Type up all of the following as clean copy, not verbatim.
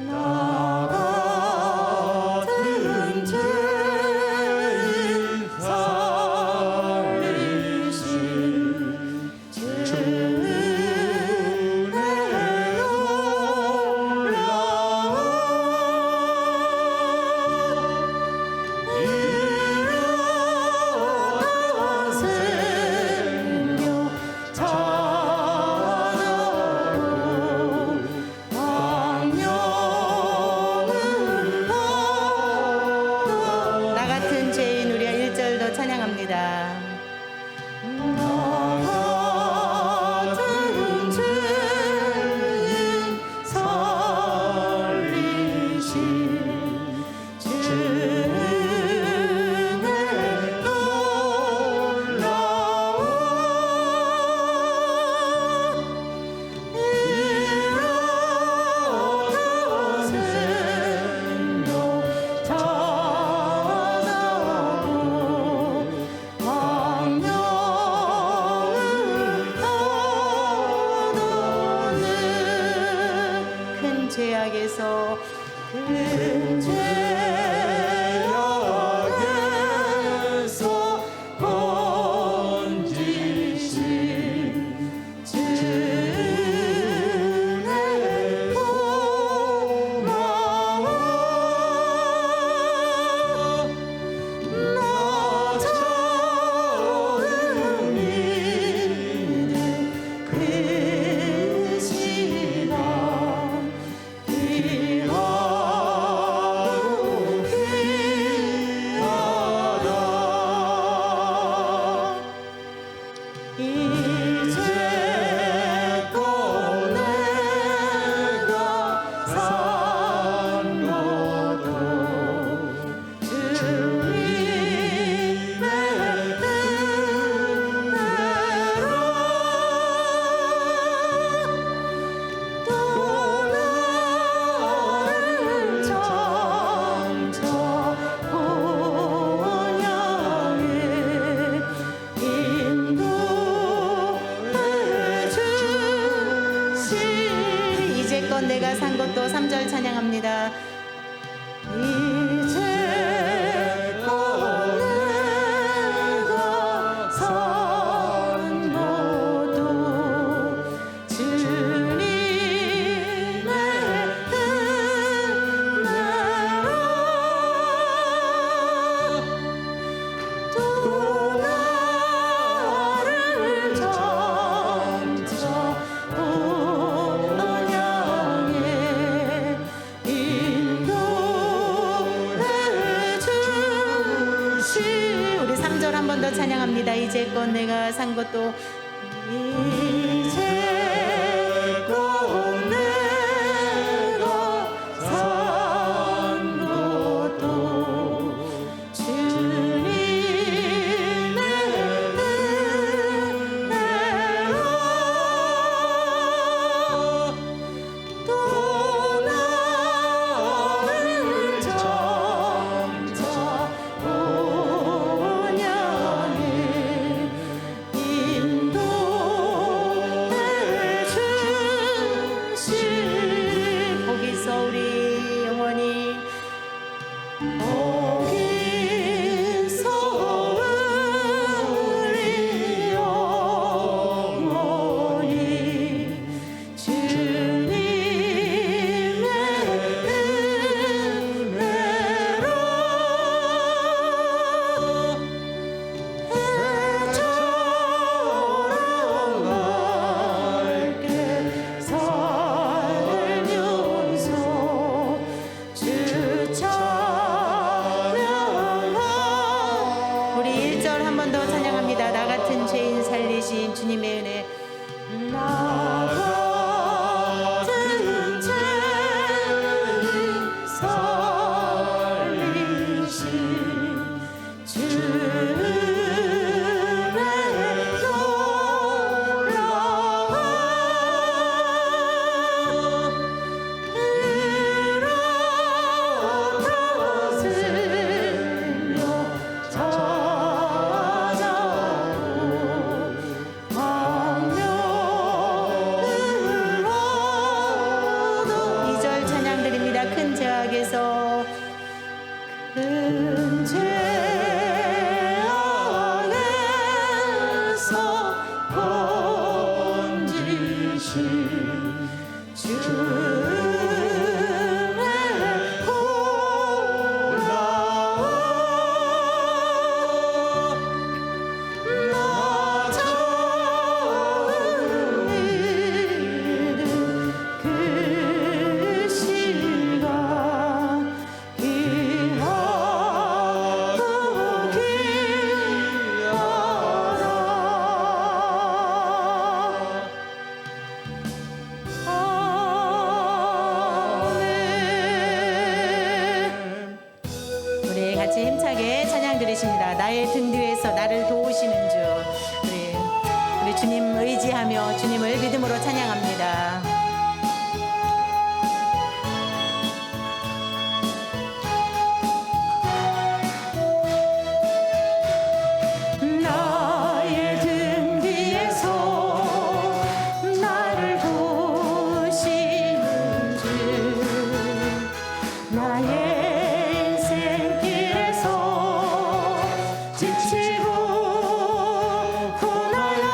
나 같은 죄인 살리신 주의 놀라운 일어난 생명 찬양하고 광명을 나 같은 죄인 우리가 1절도 찬양합니다. 나 같은 죄인 살리신 주의 놀라운 일어난 생명 찬양하고 광명을 떠도는 큰 죄악에서 큰 죄악에서 건지신 주의 고마워 나 작은 믿음 그 시간 귀하고 귀하다 이제껏 내가 산 것도 주님의 은혜라 또 나를 점점 본향에 인도해 주시리 이제껏 내가 산 것도 3절 찬양합니다. 이제껏 내가 산 것도 주님의 은혜라 또 나를 점점 본향에 인도해 주시 우리 3절 한 번 더 찬양합니다. 이제껏 내가 산 것도 이제껏 내가 산 것도 주님의 은혜라 또 나를 점점 본향에 인도해 나를 도우시는 주. 우리 주님 의지하며 주님을 믿음으로 찬양합니다. 나의 등 뒤에서 나를 도우시는 주, 나의 인생길에서 지치고 고나여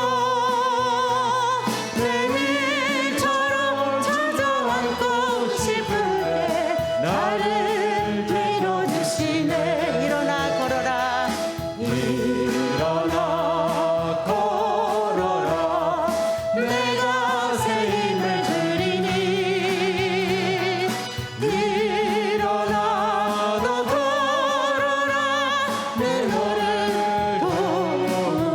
내 일처럼 찾아왔고 싶을 때 나를 밀어주시네. 일어나 걸어라. 일어나 걸어라. 내가 새 힘을 드리니. 일어나 너 걸어라. 내 너를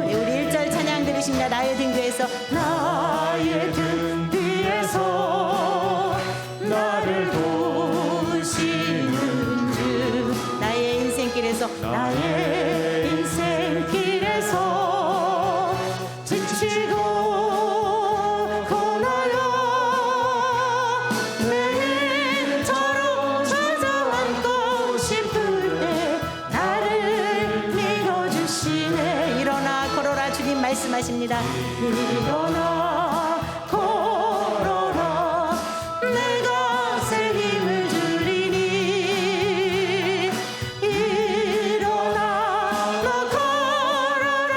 우리 1절 찬양 들으십니다. 나의 등 뒤에서 나의 등 뒤에서 나를 도우시는 주, 나의 인생길에서 나의 인생길에서 지치고 고나여 매일처럼 찾아왔고 싶을 때 나를 밀어주시네. 일어나 걸어라. 주님 말씀하십니다. 일어나 걸어라. 내가 새 힘을 주리니. 일어나 너 걸어라.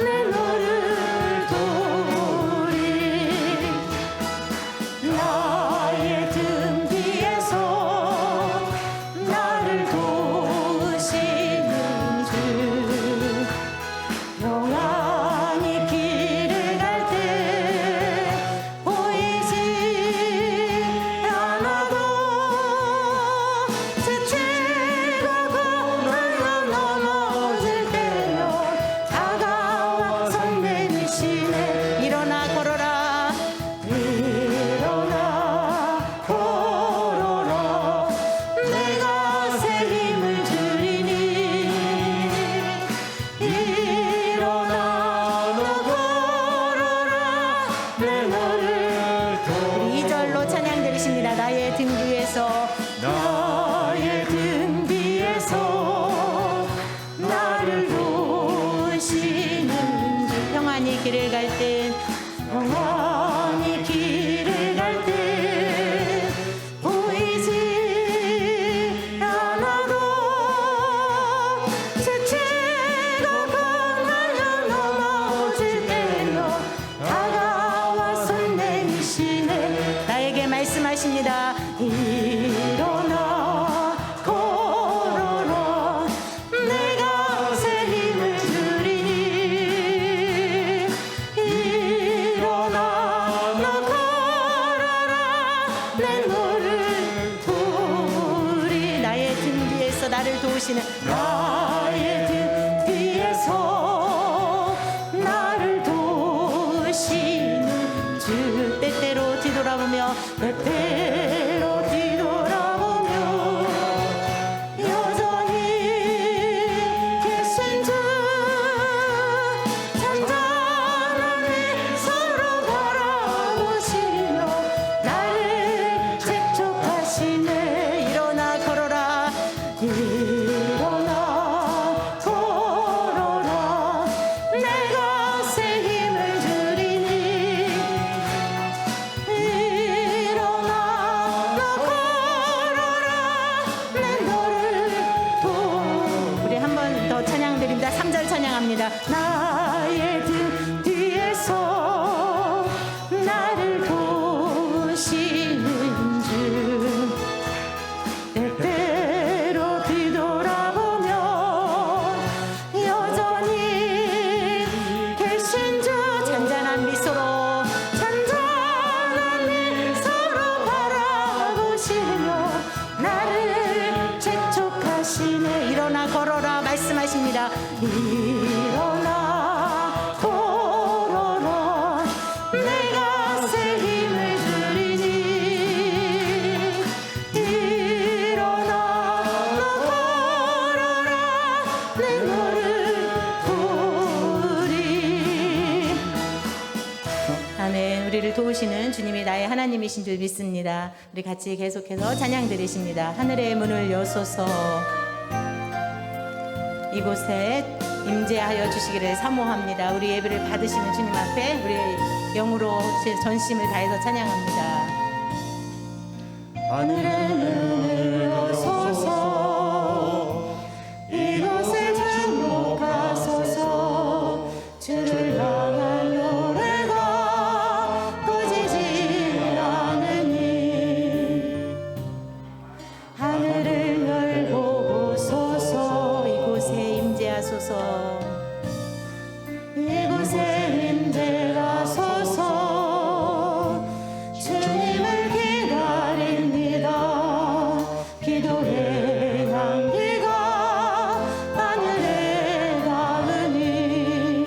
내 너를 도우리. 나의 등 뒤에서 나를 도우시는 주, 영원히 길을 갈 때 보이지 않아도 지치고 고나여 넘어질 때면 다가와 손 내미시네. 일어나 걸어라. 일어나 걸어라. 내가 새 힘을 주리니. 일어나 너 걸어라. 내 너를 우리 2절로 찬양 들으십니다. 나의 등 뒤에서 나의 등 뒤에서 나를 도우시는 주, 평안히 길을 갈 때 영원히 길을 갈 때 보이지 않아도 지치고 고나여 넘어질 때면 다가와 손 내미시네. 나에게 말씀하십니다. 일어나 걸어라. 내가 새 힘을 주리니. 일어나 너 걸어라. 내 너를 도우리. 나의 등 뒤에서 나를 도우시는 나의 등 뒤에서 나를 도우시는 주, 때때로 뒤돌아보며 때때로 뒤돌아보며 여전히 계신 주, 잔잔함에 서로 바라보시며 나를 재촉하시네. 일어나 걸어라. 일어나 걸어라. 내가 새 힘을 주리니. 일어나 너 걸어라. 내 너를 우리 한 번 더 찬양 드립니다. 3절 찬양합니다. 나의 등 뒤에서 나를 도우시는 주, 때때로 뒤돌아보면 여전히 계신 주, 잔잔한 미소로 잔잔한 미소로 바라보시며 나를 재촉하시네. 일어나 걸어라 말씀하십니다. 일어나 걸어라. 내가 새 힘을 주리니. 일어나 너 걸어라. 내 너를 도우리. 우리를 도우시는 주님이 나의 하나님이신 줄 믿습니다. 우리 같이 계속해서 찬양 드리십니다. 하늘의 문을 여소서. 이곳에 임재하여 주시기를 사모합니다. 우리 예배를 받으시는 주님 앞에 우리 영으로 전심을 다해서 찬양합니다. 하늘의 문을 여소서. 이곳에 주목하소서. 주를 향한 노래가 꺼지지 않으니 하늘을 열보소서. 이곳에 임재하소서. 이곳에 임재하소서. 주님을 기다립니다. 기도의 향기가 하늘에 닿으니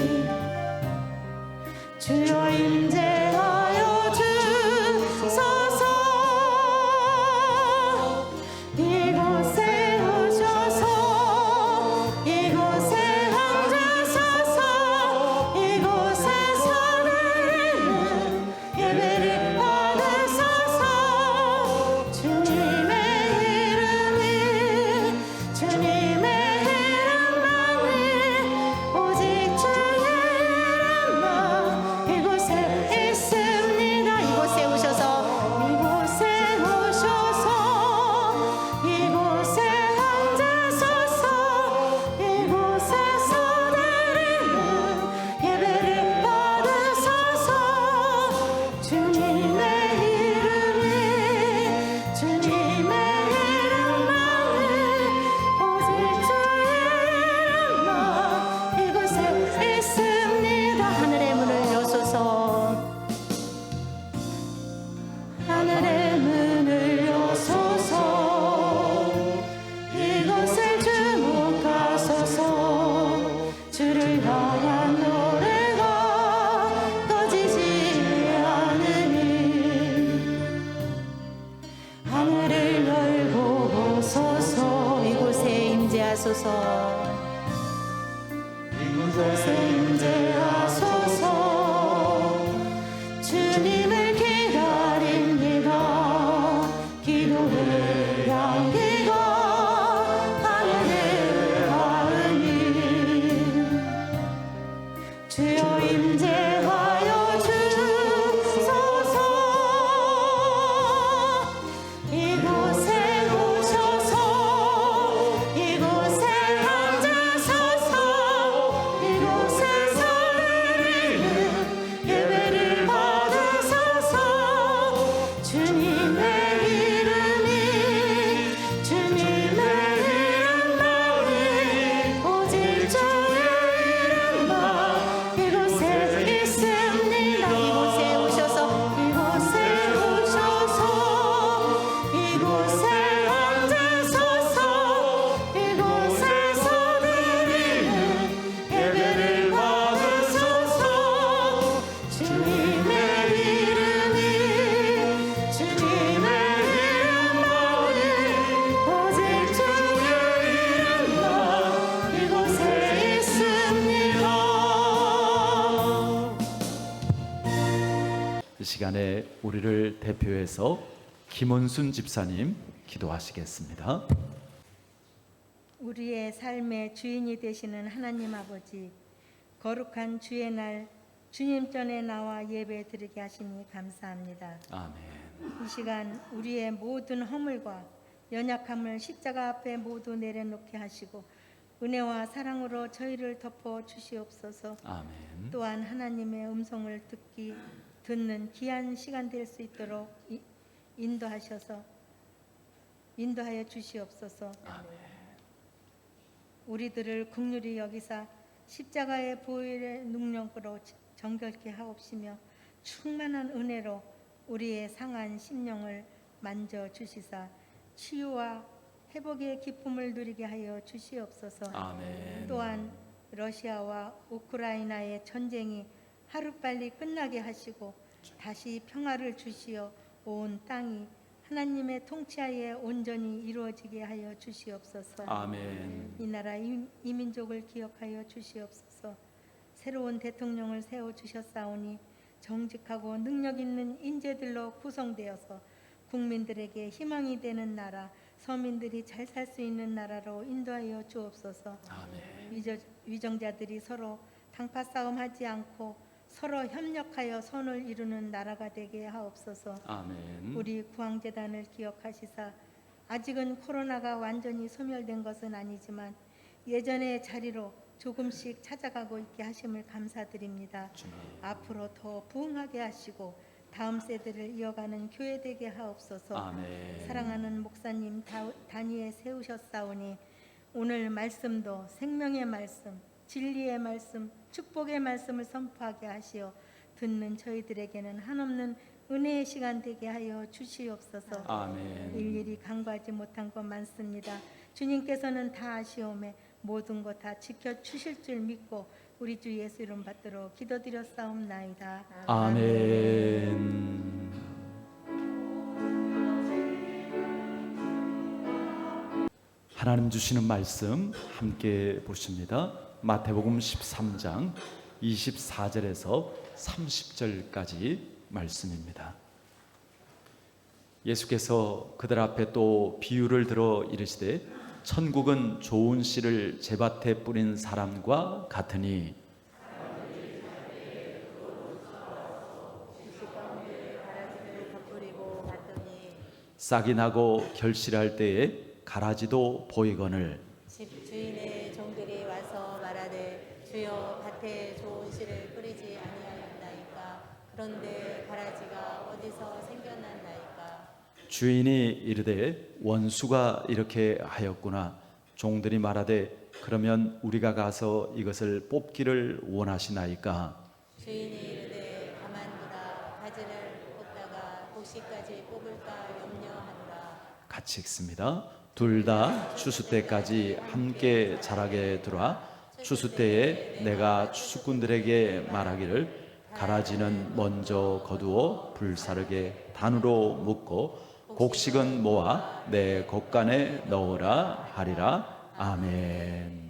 주여 임재하여 주소서. 이곳에 오셔서 이곳에 앉으소서. 이곳에서 드리는 예배를 받으소서. 주님의 이름이 주님의 이름만이 오직 주의 이름만 이곳에 있습니다. 이곳에 오셔서 이곳에 오셔서 이곳에 앉으소서. 이곳에서 드리는 예배를 받으소서. 주님의 이름이 주님의 이름만이 오직 주의 이름만 이곳에 있습니다. 하늘의 문을 여소서. 하늘의 문을 여소서. 이곳에 주목하소서. 주를 향한 노래가 꺼지지 않으니 하늘을 열고 오소서. 이곳에 임재하소서. 이곳에 임재하소서. 주님을 기다립니다. 기도의 향기가 하늘에 닿으니 주여 임재하여 주소서. 이곳에 오셔서 이곳에 앉으소서. 이곳에서 드리는 예배를 받으소서. 주님의 이름이 주님의 이름만이 오직 주의 이름만 이곳에 있습니다. 이곳에 오셔서 이곳에 오셔서 이곳에 앉으소서. 이곳에서 드리는 예배를 받으소서. 주님의 이름이 주님의 이름만이 오직 주의 이름만 이곳에 있습니다. 이 시간에 우리를 대표해서 김원순 집사님 기도하시겠습니다. 우리의 삶의 주인이 되시는 하나님 아버지, 거룩한 주의 날 주님 전에 나와 예배 드리게 하시니 감사합니다. 아멘. 이 시간 우리의 모든 허물과 연약함을 십자가 앞에 모두 내려놓게 하시고 은혜와 사랑으로 저희를 덮어 주시옵소서. 아멘. 또한 하나님의 음성을 듣는 귀한 시간 될 수 있도록 인도하여 주시옵소서. 우리들을 긍휼히 여기사 십자가의 보혈의 능력으로 정결케 하옵시며 충만한 은혜로 우리의 상한 심령을 만져 주시사 치유와 회복의 기쁨을 누리게 하여 주시옵소서. 아멘. 또한 러시아와 우크라이나의 전쟁이 하루빨리 끝나게 하시고 다시 평화를 주시어 온 땅이 하나님의 통치하에 온전히 이루어지게 하여 주시옵소서. 아멘. 이 나라 이민족을 기억하여 주시옵소서. 새로운 대통령을 세워 주셨사오니 정직하고 능력 있는 인재들로 구성되어서 국민들에게 희망이 되는 나라, 서민들이 잘 살 수 있는 나라로 인도하여 주옵소서. 위정자들이 서로 당파 싸움하지 않고 서로 협력하여 선을 이루는 나라가 되게 하옵소서. 아멘. 우리 구황재단을 기억하시사 아직은 코로나가 완전히 소멸된 것은 아니지만 예전의 자리로 조금씩 찾아가고 있게 하심을 감사드립니다. 앞으로 더 부흥하게 하시고 다음 세대를 이어가는 교회 되게 하옵소서. 아멘. 사랑하는 목사님 단위에 세우셨사오니 오늘 말씀도 생명의 말씀, 진리의 말씀, 축복의 말씀을 선포하게 하시어 듣는 저희들에게는 한없는 은혜의 시간 되게 하여 주시옵소서. 아멘. 일일이 간구하지 못한 것 많습니다. 주님께서는 다 아시오매 모든 것 다 지켜주실 줄 믿고 우리 주 예수 이름 받들어 기도드렸사옵나이다. 아멘. 하나님 주시는 말씀 함께 보십니다. 마태복음 13장 24절에서 30절까지 말씀입니다. 예수께서 그들 앞에 또 비유를 들어 이르시되 천국은 좋은 씨를 제밭에 뿌린 사람과 같으니 싹이 나고 결실할 때에 가라지도 보이거늘 집 주인의 종들이 와서 말하되 주여 밭에 좋은 씨를 뿌리지 아니하였나이까. 그런데 가라지가 어디서 생겨났나이까. 주인이 이르되 원수가 이렇게 하였구나. 종들이 말하되 그러면 우리가 가서 이것을 뽑기를 원하시나이까. 주인이 이르되 가만두라. 가지를 뽑다가 곡식까지 뽑을까 염려하노라. 같이 읽습니다. 둘 다 추수 때까지 함께 자라게 두라. 추수 때에 내가 추수꾼들에게 말하기를 가라지는 먼저 거두어 불사르게 단으로 묶고 곡식은 모아 내 곡간에 넣으라 하리라. 아멘.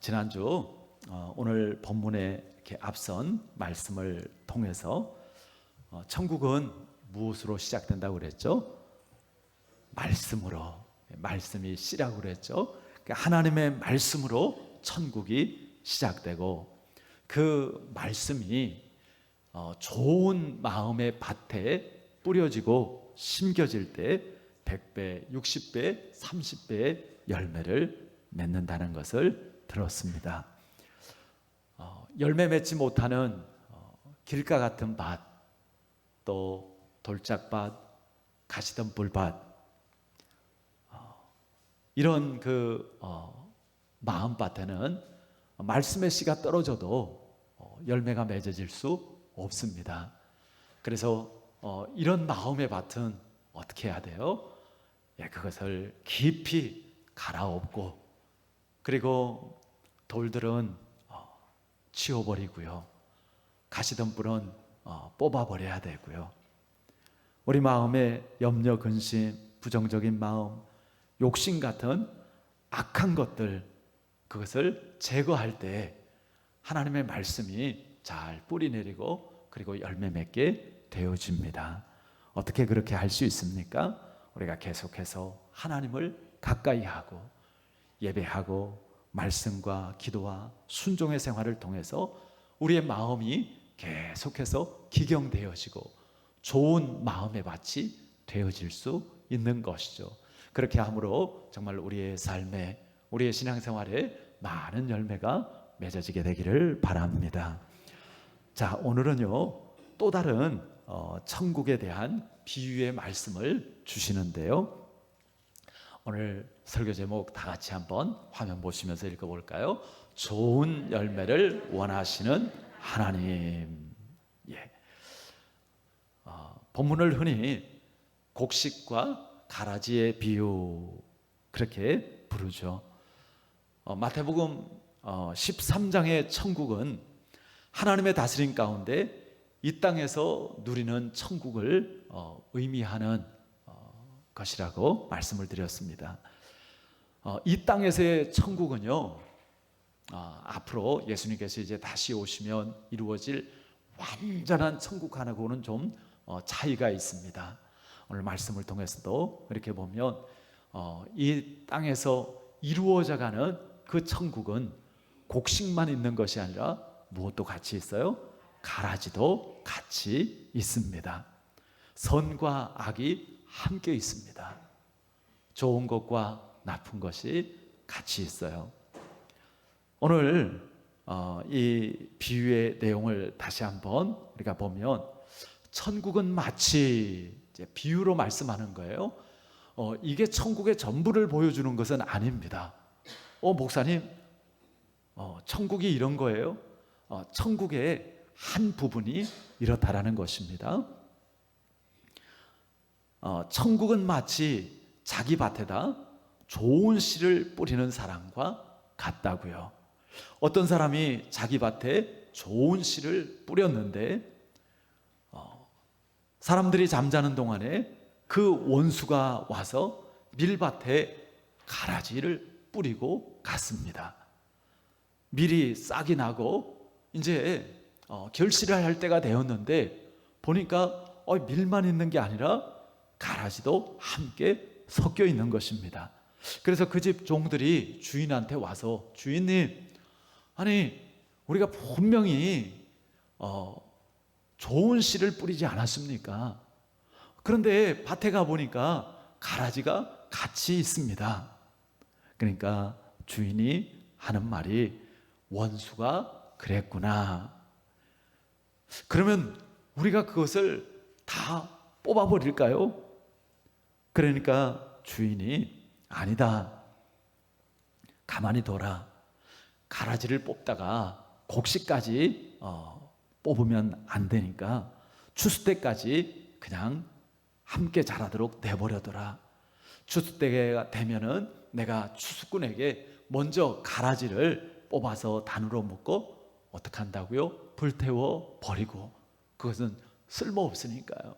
지난주 오늘 본문에 이렇게 앞선 말씀을 통해서 천국은 무엇으로 시작된다고 그랬죠? 말씀으로. 말씀이 씨라고 그랬죠. 그러니까 하나님의 말씀으로 천국이 시작되고, 그 말씀이 좋은 마음의 밭에 뿌려지고 심겨질 때 100배, 60배, 30배의 열매를 맺는다는 것을 들었습니다. 열매 맺지 못하는 길가 같은 밭, 또 돌짝밭, 가시덤불밭, 이런 마음밭에는 말씀의 씨가 떨어져도 열매가 맺어질 수 없습니다. 그래서 이런 마음의 밭은 어떻게 해야 돼요? 그것을 깊이 갈아엎고, 그리고 돌들은 치워버리고요, 가시덤불은 뽑아버려야 되고요. 우리 마음의 염려, 근심, 부정적인 마음, 욕심 같은 악한 것들, 그것을 제거할 때 하나님의 말씀이 잘 뿌리 내리고 그리고 열매 맺게 되어집니다. 어떻게 그렇게 할 수 있습니까? 우리가 계속해서 하나님을 가까이 하고 예배하고 말씀과 기도와 순종의 생활을 통해서 우리의 마음이 계속해서 기경되어지고 좋은 마음의 밭이 되어질 수 있는 것이죠. 그렇게 함으로 정말 우리의 삶에, 우리의 신앙생활에 많은 열매가 맺어지게 되기를 바랍니다. 자, 오늘은요 또 다른 천국에 대한 비유의 말씀을 주시는데요, 오늘 설교 제목 다 같이 한번 화면 보시면서 읽어볼까요? 좋은 열매를 원하시는 하나님. 본문을 흔히 곡식과 가라지의 비유, 그렇게 부르죠. 마태복음 13장의 천국은 하나님의 다스림 가운데 이 땅에서 누리는 천국을 의미하는 것이라고 말씀을 드렸습니다. 이 땅에서의 천국은요, 앞으로 예수님께서 이제 다시 오시면 이루어질 완전한 천국하고는 좀 차이가 있습니다. 오늘 말씀을 통해서도 이렇게 보면 이 땅에서 이루어져가는 그 천국은 곡식만 있는 것이 아니라 무엇도 같이 있어요? 가라지도 같이 있습니다. 선과 악이 함께 있습니다. 좋은 것과 나쁜 것이 같이 있어요. 오늘 이 비유의 내용을 다시 한번 우리가 보면, 천국은 마치, 이제 비유로 말씀하는 거예요. 이게 천국의 전부를 보여주는 것은 아닙니다. 목사님, 천국이 이런 거예요? 천국의 한 부분이 이렇다라는 것입니다. 천국은 마치 자기 밭에다 좋은 씨를 뿌리는 사람과 같다고요. 어떤 사람이 자기 밭에 좋은 씨를 뿌렸는데 사람들이 잠자는 동안에 그 원수가 와서 밀밭에 가라지를 뿌리고 갔습니다. 밀이 싹이 나고 이제 결실을 할 때가 되었는데 보니까 밀만 있는 게 아니라 가라지도 함께 섞여 있는 것입니다. 그래서 그 집 종들이 주인한테 와서, 주인님, 아니 우리가 분명히 좋은 씨를 뿌리지 않았습니까? 그런데 밭에 가보니까 가라지가 같이 있습니다. 그러니까 주인이 하는 말이, 원수가 그랬구나. 그러면 우리가 그것을 다 뽑아버릴까요? 그러니까 주인이, 아니다, 가만히 둬라. 가라지를 뽑다가 곡식까지 뽑으면 안 되니까 추수 때까지 그냥 함께 자라도록 내버려둬라. 추수 때가 되면은 내가 추수꾼에게 먼저 가라지를 뽑아서 단으로 묶고 어떻게 한다고요? 불태워 버리고. 그것은 쓸모없으니까요.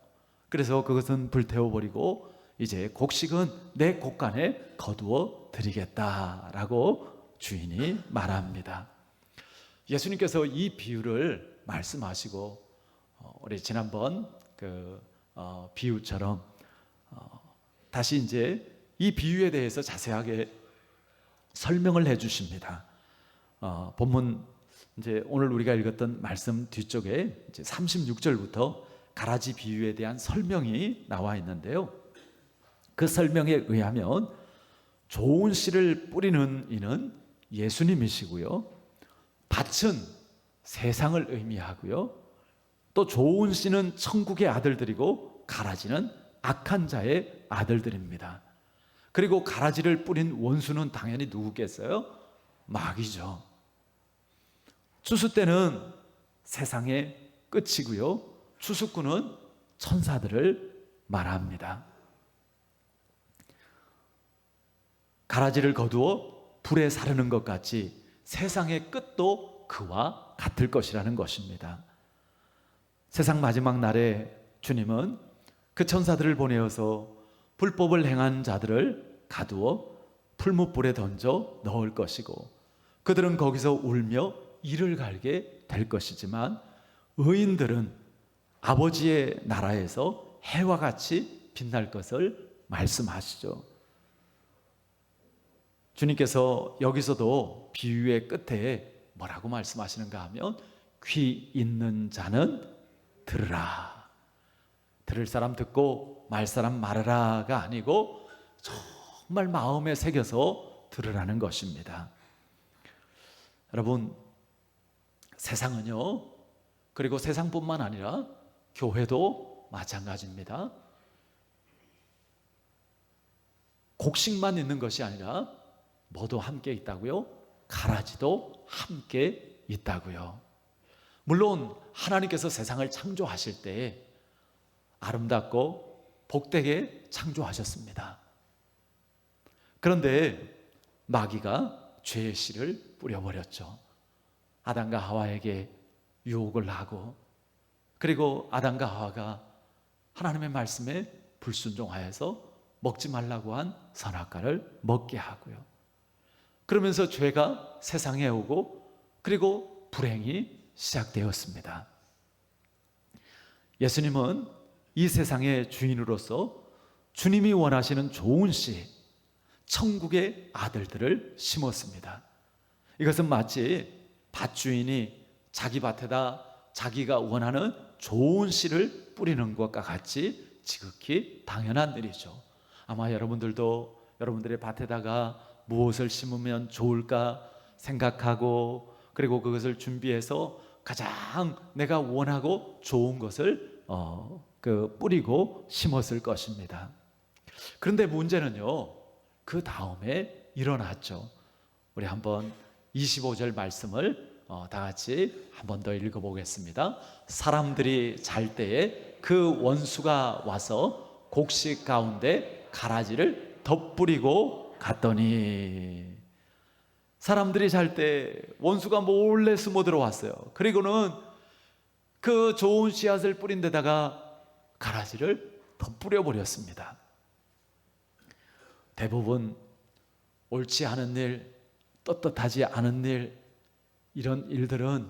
그래서 그것은 불태워 버리고 이제 곡식은 내 곡간에 거두어 드리겠다라고 주인이 말합니다. 예수님께서 이 비유를 말씀하시고 우리 지난번 비유처럼 다시 이제 이 비유에 대해서 자세하게 설명을 해주십니다. 본문 이제 오늘 우리가 읽었던 말씀 뒤쪽에 이제 36절부터 가라지 비유에 대한 설명이 나와 있는데요. 그 설명에 의하면 좋은 씨를 뿌리는 이는 예수님이시고요. 밭은 세상을 의미하고요. 또 좋은 씨는 천국의 아들들이고 가라지는 악한 자의 아들들입니다. 그리고 가라지를 뿌린 원수는 당연히 누구겠어요? 마귀죠. 추수 때는 세상의 끝이고요. 추수꾼은 천사들을 말합니다. 가라지를 거두어 불에 사르는 것 같이 세상의 끝도 그와 같을 것이라는 것입니다. 세상 마지막 날에 주님은 그 천사들을 보내어서 불법을 행한 자들을 가두어 풀무불에 던져 넣을 것이고 그들은 거기서 울며 이를 갈게 될 것이지만 의인들은 아버지의 나라에서 해와 같이 빛날 것을 말씀하시죠. 주님께서 여기서도 비유의 끝에 뭐라고 말씀하시는가 하면 귀 있는 자는 들으라. 들을 사람 듣고 말 사람 말하라가 아니고 정말 마음에 새겨서 들으라는 것입니다. 여러분, 세상은요, 그리고 세상뿐만 아니라 교회도 마찬가지입니다. 곡식만 있는 것이 아니라 뭐도 함께 있다고요? 가라지도 함께 있다고요. 물론 하나님께서 세상을 창조하실 때 아름답고 복되게 창조하셨습니다. 그런데 마귀가 죄의 씨를 뿌려버렸죠. 아담과 하와에게 유혹을 하고 그리고 아담과 하와가 하나님의 말씀에 불순종하여서 먹지 말라고 한 선악과를 먹게 하고요. 그러면서 죄가 세상에 오고 그리고 불행이 시작되었습니다. 예수님은 이 세상의 주인으로서 주님이 원하시는 좋은 씨, 천국의 아들들을 심었습니다. 이것은 마치 밭주인이 자기 밭에다 자기가 원하는 좋은 씨를 뿌리는 것과 같이 지극히 당연한 일이죠. 아마 여러분들도 여러분들의 밭에다가 무엇을 심으면 좋을까 생각하고 그리고 그것을 준비해서 가장 내가 원하고 좋은 것을 뿌리고 심었을 것입니다. 그런데 문제는요, 그 다음에 일어났죠. 우리 한번 25절 말씀을 다 같이 한 번 더 읽어보겠습니다. 사람들이 잘 때에 그 원수가 와서 곡식 가운데 가라지를 덧뿌리고 갔더니, 사람들이 잘 때 원수가 몰래 숨어 들어왔어요. 그리고는 그 좋은 씨앗을 뿌린 데다가 가라지를 덧뿌려 버렸습니다. 대부분 옳지 않은 일, 떳떳하지 않은 일, 이런 일들은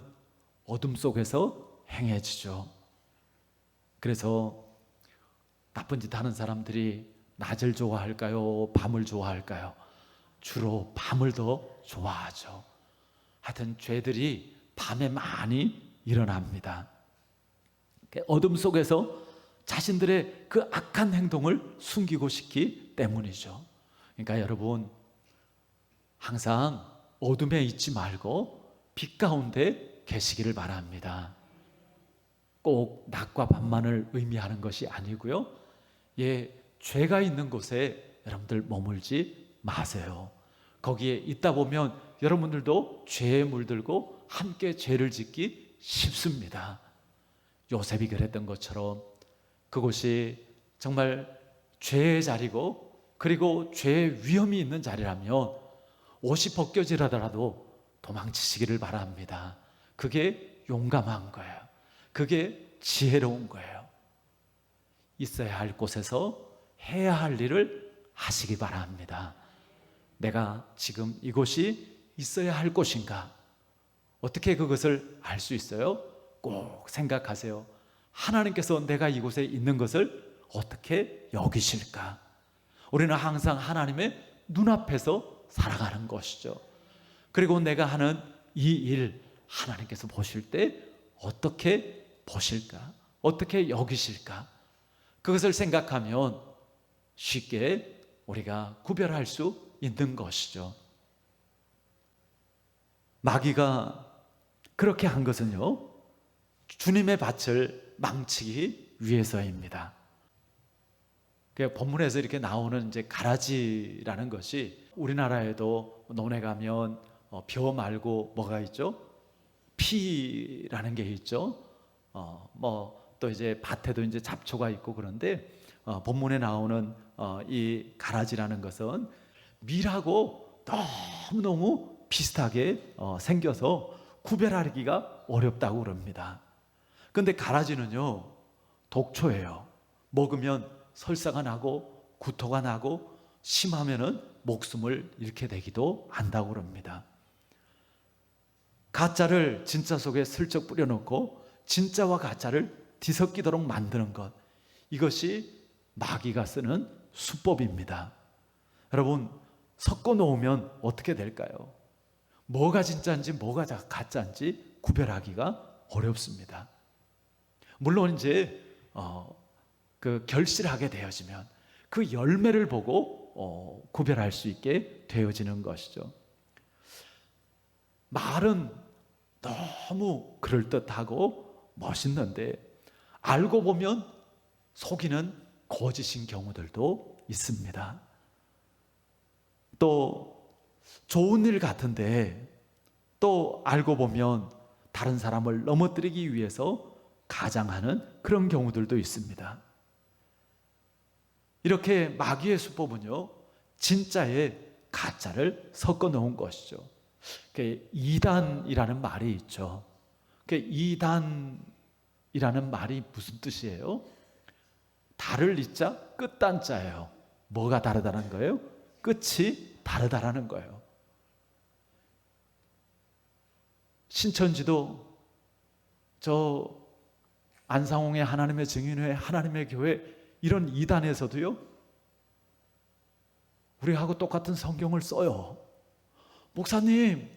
어둠 속에서 행해지죠. 그래서 나쁜 짓 하는 사람들이 낮을 좋아할까요? 밤을 좋아할까요? 주로 밤을 더 좋아하죠. 하여튼 죄들이 밤에 많이 일어납니다. 어둠 속에서 자신들의 그 악한 행동을 숨기고 싶기 때문이죠. 그러니까 여러분, 항상 어둠에 있지 말고 빛 가운데 계시기를 바랍니다. 꼭 낮과 밤만을 의미하는 것이 아니고요. 죄가 있는 곳에 여러분들 머물지 마세요. 거기에 있다 보면 여러분들도 죄에 물들고 함께 죄를 짓기 쉽습니다. 요셉이 그랬던 것처럼 그곳이 정말 죄의 자리고 그리고 죄의 위험이 있는 자리라면 옷이 벗겨지라더라도 도망치시기를 바랍니다. 그게 용감한 거예요. 그게 지혜로운 거예요. 있어야 할 곳에서 해야 할 일을 하시기 바랍니다. 내가 지금 이곳이 있어야 할 곳인가? 어떻게 그것을 알 수 있어요? 꼭 생각하세요. 하나님께서 내가 이곳에 있는 것을 어떻게 여기실까? 우리는 항상 하나님의 눈앞에서 살아가는 것이죠. 그리고 내가 하는 이 일 하나님께서 보실 때 어떻게 보실까? 어떻게 여기실까? 그것을 생각하면 쉽게 우리가 구별할 수 있는 것이죠. 마귀가 그렇게 한 것은요, 주님의 밭을 망치기 위해서입니다. 본문에서 이렇게 나오는 이제 가라지라는 것이 우리나라에도 논에 가면 벼 말고 뭐가 있죠? 피라는 게 있죠. 또 이제 밭에도 이제 잡초가 있고 그런데 본문에 나오는 이 가라지라는 것은 밀하고 너무너무 비슷하게 생겨서 구별하기가 어렵다고 그럽니다. 그런데 가라지는요, 독초예요. 먹으면 설사가 나고 구토가 나고 심하면은 목숨을 잃게 되기도 한다고 그럽니다. 가짜를 진짜 속에 슬쩍 뿌려놓고 진짜와 가짜를 뒤섞이도록 만드는 것, 이것이 마귀가 쓰는 수법입니다. 여러분, 섞어 놓으면 어떻게 될까요? 뭐가 진짜인지 뭐가 가짜인지 구별하기가 어렵습니다. 물론 이제 그 결실하게 되어지면 그 열매를 보고 구별할 수 있게 되어지는 것이죠. 말은 너무 그럴듯하고 멋있는데 알고 보면 속이는 거짓인 경우들도 있습니다. 또 좋은 일 같은데 또 알고 보면 다른 사람을 넘어뜨리기 위해서 가장하는 그런 경우들도 있습니다. 이렇게 마귀의 수법은요, 진짜에 가짜를 섞어 놓은 것이죠. 이단이라는 말이 있죠. 이단이라는 말이 무슨 뜻이에요? 달을 이자 끝단자예요. 뭐가 다르다는 거예요? 끝이 다르다라는 거예요. 신천지도 저 안상홍의 하나님의 증인회, 하나님의 교회, 이런 이단에서도요, 우리하고 똑같은 성경을 써요. 목사님,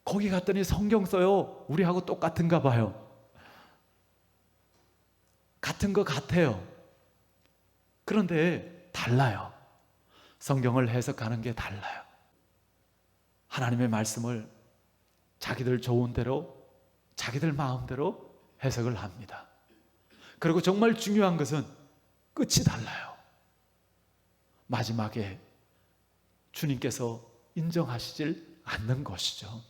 거기 갔더니 성경 써요. 우리하고 똑같은가 봐요. 같은 것 같아요. 그런데 달라요. 성경을 해석하는 게 달라요. 하나님의 말씀을 자기들 좋은 대로, 자기들 마음대로 해석을 합니다. 그리고 정말 중요한 것은 끝이 달라요. 마지막에 주님께서 인정하시질 않는 것이죠.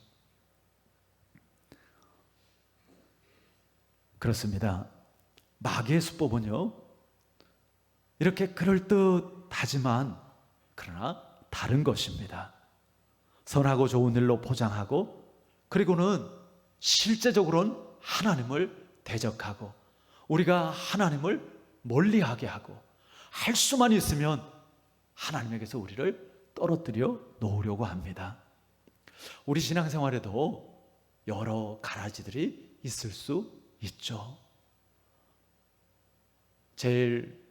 그렇습니다. 마귀의 수법은요, 이렇게 그럴듯하지만 그러나 다른 것입니다. 선하고 좋은 일로 포장하고, 그리고는 실제적으로는 하나님을 대적하고 우리가 하나님을 멀리하게 하고, 할 수만 있으면 하나님에게서 우리를 떨어뜨려 놓으려고 합니다. 우리 신앙생활에도 여러 가라지들이 있을 수 있죠. 제일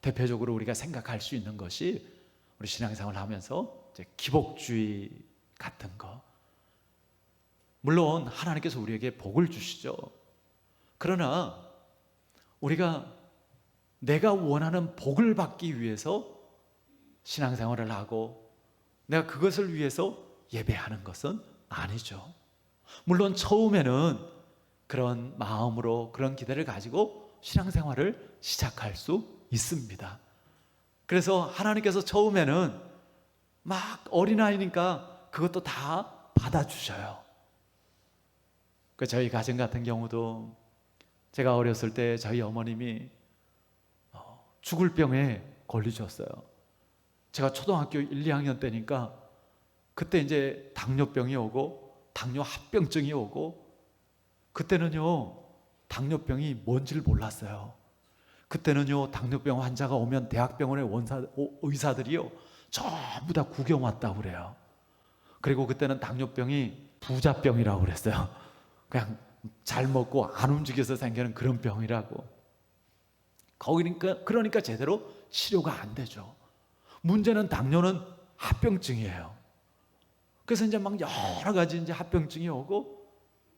대표적으로 우리가 생각할 수 있는 것이, 우리 신앙생활을 하면서 이제 기복주의 같은 거. 물론 하나님께서 우리에게 복을 주시죠. 그러나 우리가 내가 원하는 복을 받기 위해서 신앙생활을 하고 내가 그것을 위해서 예배하는 것은 아니죠. 물론 처음에는 그런 마음으로, 그런 기대를 가지고 신앙생활을 시작할 수 있습니다. 그래서 하나님께서 처음에는 막 어린아이니까 그것도 다 받아주셔요. 저희 가정 같은 경우도 제가 어렸을 때 저희 어머님이 죽을 병에 걸리셨어요. 제가 초등학교 1, 2학년 때니까 그때 이제 당뇨병이 오고 당뇨 합병증이 오고, 그때는요 당뇨병이 뭔지를 몰랐어요. 그때는요 당뇨병 환자가 오면 대학병원의 의사들이요 전부 다 구경 왔다고 그래요. 그리고 그때는 당뇨병이 부자병이라고 그랬어요. 그냥 잘 먹고 안 움직여서 생기는 그런 병이라고. 그러니까 제대로 치료가 안 되죠. 문제는 당뇨는 합병증이에요. 그래서 이제 막 여러 가지 이제 합병증이 오고,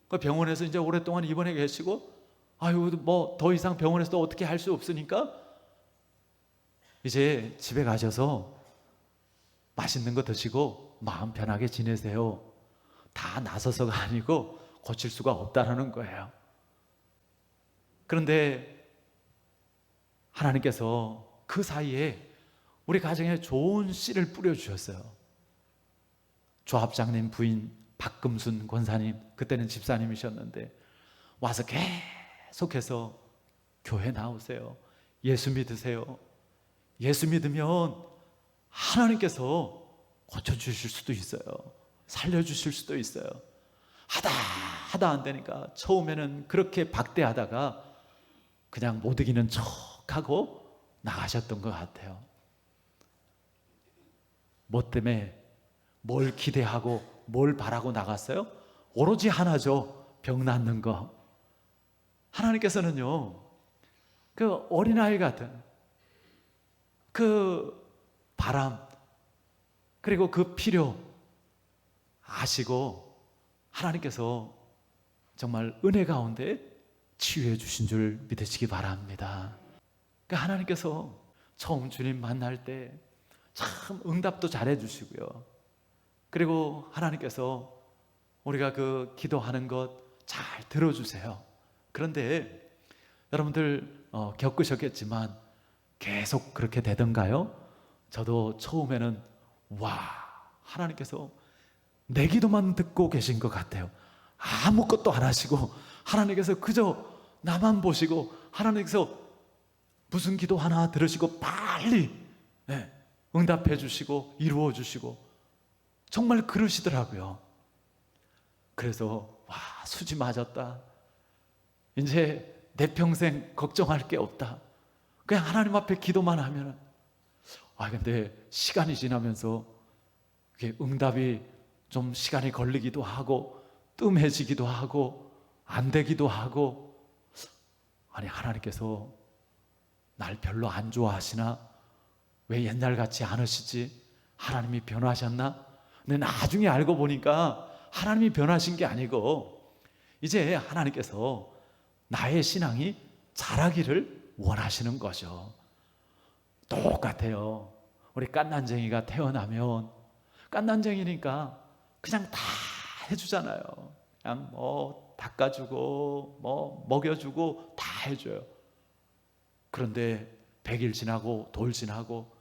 그 병원에서 이제 오랫동안 입원해 계시고, 아유 뭐 더 이상 병원에서도 어떻게 할 수 없으니까 이제 집에 가셔서 맛있는 거 드시고 마음 편하게 지내세요. 다 나서서가 아니고 고칠 수가 없다라는 거예요. 그런데 하나님께서 그 사이에 우리 가정에 좋은 씨를 뿌려주셨어요. 조합장님 부인 박금순 권사님, 그때는 집사님이셨는데, 와서 계속해서 교회 나오세요. 예수 믿으세요. 예수 믿으면 하나님께서 고쳐주실 수도 있어요. 살려주실 수도 있어요. 하다 안 되니까 처음에는 그렇게 박대하다가 그냥 못 이기는 척하고 나가셨던 것 같아요. 뭐 때문에 뭘 기대하고 뭘 바라고 나갔어요? 오로지 하나죠. 병 낫는 거. 하나님께서는요, 그 어린아이 같은 그 바람, 그리고 그 필요 아시고 하나님께서 정말 은혜 가운데 치유해 주신 줄 믿으시기 바랍니다. 그러니까 하나님께서 처음 주님 만날 때 참 응답도 잘해 주시고요. 그리고 하나님께서 우리가 그 기도하는 것 잘 들어주세요. 그런데 여러분들 겪으셨겠지만 계속 그렇게 되던가요? 저도 처음에는 와, 하나님께서 내 기도만 듣고 계신 것 같아요. 아무것도 안 하시고 하나님께서 그저 나만 보시고 하나님께서 무슨 기도 하나 들으시고 빨리 응답해 주시고 이루어 주시고 정말 그러시더라고요. 그래서 와, 수지 맞았다. 이제 내 평생 걱정할 게 없다. 그냥 하나님 앞에 기도만 하면은. 근데 시간이 지나면서 그게 응답이 좀 시간이 걸리기도 하고 뜸해지기도 하고 안 되기도 하고, 아니 하나님께서 날 별로 안 좋아하시나? 왜 옛날 같지 않으시지? 하나님이 변하셨나? 근데 나중에 알고 보니까 하나님이 변하신 게 아니고 이제 하나님께서 나의 신앙이 자라기를 원하시는 거죠. 똑같아요. 우리 깐난쟁이가 태어나면 깐난쟁이니까 그냥 다 해주잖아요. 그냥 뭐 닦아주고 뭐 먹여주고 다 해줘요. 그런데 100일 지나고 돌 지나고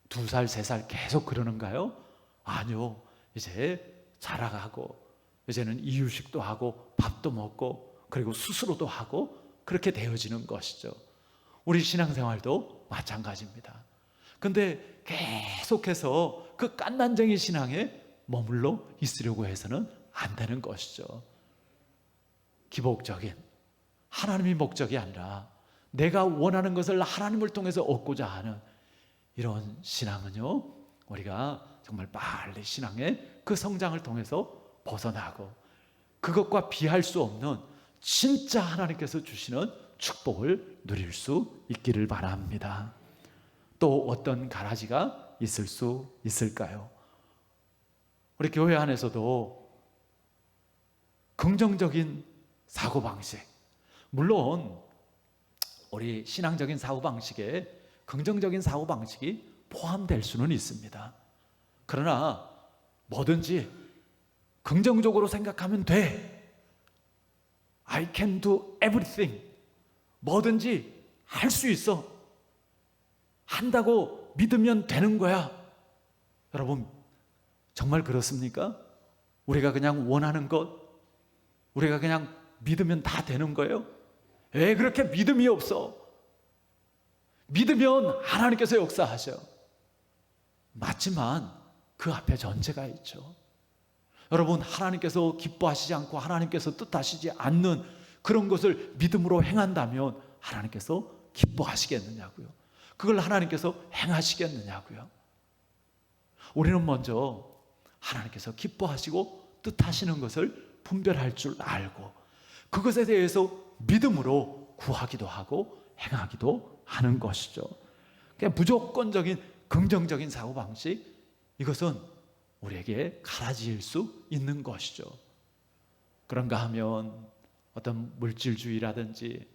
2살, 3살 계속 그러는가요? 아니요. 이제 자라가고 이제는 이유식도 하고 밥도 먹고 그리고 스스로도 하고 그렇게 되어지는 것이죠. 우리 신앙생활도 마찬가지입니다. 근데 계속해서 그 깐난쟁이 신앙에 머물러 있으려고 해서는 안 되는 것이죠. 기복적인 하나님이 목적이 아니라 내가 원하는 것을 하나님을 통해서 얻고자 하는 이런 신앙은요, 우리가 정말 빨리 신앙의 그 성장을 통해서 벗어나고 그것과 비할 수 없는 진짜 하나님께서 주시는 축복을 누릴 수 있기를 바랍니다. 또 어떤 가라지가 있을 수 있을까요? 우리 교회 안에서도 긍정적인 사고방식, 물론 우리 신앙적인 사고방식에 긍정적인 사고방식이 포함될 수는 있습니다. 그러나 뭐든지 긍정적으로 생각하면 돼. I can do everything. 뭐든지 할 수 있어. 한다고 믿으면 되는 거야. 여러분, 정말 그렇습니까? 우리가 그냥 원하는 것, 우리가 그냥 믿으면 다 되는 거예요? 왜 그렇게 믿음이 없어? 믿으면 하나님께서 역사하셔. 맞지만 그 앞에 전제가 있죠. 여러분, 하나님께서 기뻐하시지 않고 하나님께서 뜻하시지 않는 그런 것을 믿음으로 행한다면 하나님께서 기뻐하시겠느냐고요. 그걸 하나님께서 행하시겠느냐고요. 우리는 먼저 하나님께서 기뻐하시고 뜻하시는 것을 분별할 줄 알고 그것에 대해서 믿음으로 구하기도 하고 행하기도 하는 것이죠. 그냥 무조건적인 긍정적인 사고방식, 이것은 우리에게 가라지일 수 있는 것이죠. 그런가 하면 어떤 물질주의라든지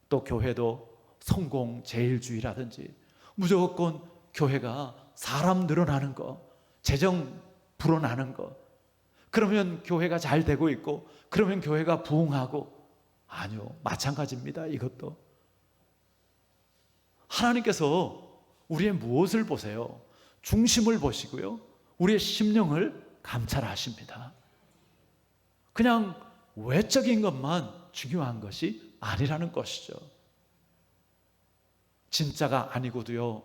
또 교회도 성공제일주의라든지 무조건 교회가 사람 늘어나는 거, 재정 불어나는 거, 그러면 교회가 잘 되고 있고 그러면 교회가 부흥하고, 아니요, 마찬가지입니다. 이것도 하나님께서 우리의 무엇을 보세요? 중심을 보시고요, 우리의 심령을 감찰하십니다. 그냥 외적인 것만 중요한 것이 아니라는 것이죠. 진짜가 아니고도요,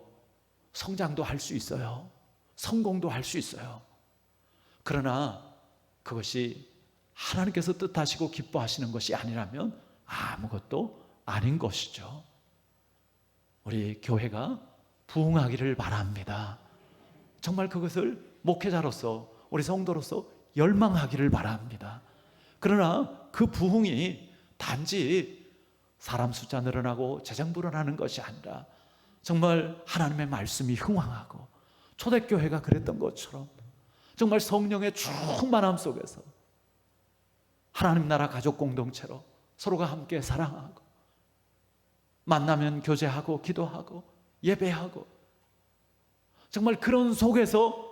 성장도 할 수 있어요. 성공도 할 수 있어요. 그러나 그것이 하나님께서 뜻하시고 기뻐하시는 것이 아니라면 아무것도 아닌 것이죠. 우리 교회가 부흥하기를 바랍니다. 정말 그것을 목회자로서, 우리 성도로서 열망하기를 바랍니다. 그러나 그 부흥이 단지 사람 숫자 늘어나고 재정 불어나는 것이 아니라 정말 하나님의 말씀이 흥황하고 초대교회가 그랬던 것처럼 정말 성령의 충만함 속에서 하나님 나라 가족 공동체로 서로가 함께 사랑하고 만나면 교제하고 기도하고 예배하고, 정말 그런 속에서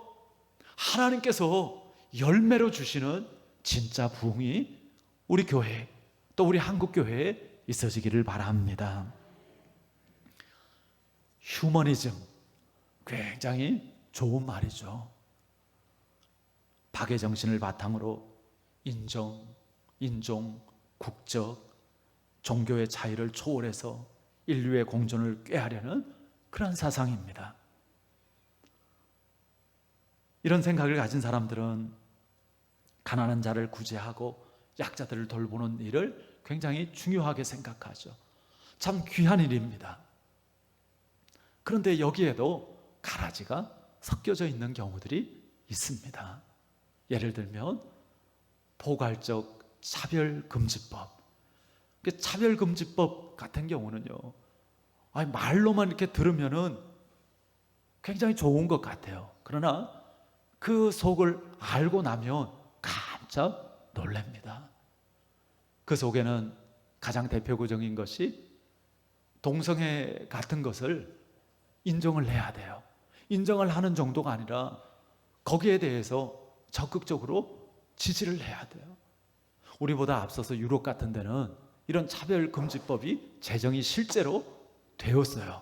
하나님께서 열매로 주시는 진짜 부흥이 우리 교회 또 우리 한국교회에 있어지기를 바랍니다. 휴머니즘, 굉장히 좋은 말이죠. 박애 정신을 바탕으로 인종, 국적, 종교의 차이를 초월해서 인류의 공존을 꾀하려는 그런 사상입니다. 이런 생각을 가진 사람들은 가난한 자를 구제하고 약자들을 돌보는 일을 굉장히 중요하게 생각하죠. 참 귀한 일입니다. 그런데 여기에도 가라지가 섞여져 있는 경우들이 있습니다. 예를 들면 포괄적 차별금지법. 차별금지법 같은 경우는요, 말로만 이렇게 들으면은 굉장히 좋은 것 같아요. 그러나 그 속을 알고 나면 깜짝 놀랍니다. 그 속에는 가장 대표적인 것이 동성애 같은 것을 인정을 해야 돼요. 인정을 하는 정도가 아니라 거기에 대해서 적극적으로 지지를 해야 돼요. 우리보다 앞서서 유럽 같은 데는 이런 차별금지법이 제정이 실제로 되었어요.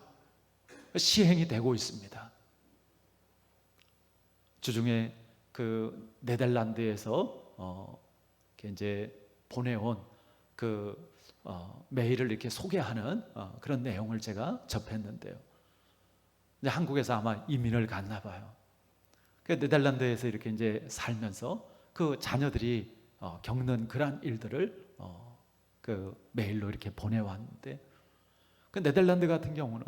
시행이 되고 있습니다. 주중에 그 네덜란드에서 이제 보내온 그 메일을 이렇게 소개하는 그런 내용을 제가 접했는데요. 이제 한국에서 아마 이민을 갔나 봐요. 그 네덜란드에서 이렇게 이제 살면서 그 자녀들이 겪는 그러한 일들을 그 메일로 이렇게 보내왔는데, 그 네덜란드 같은 경우는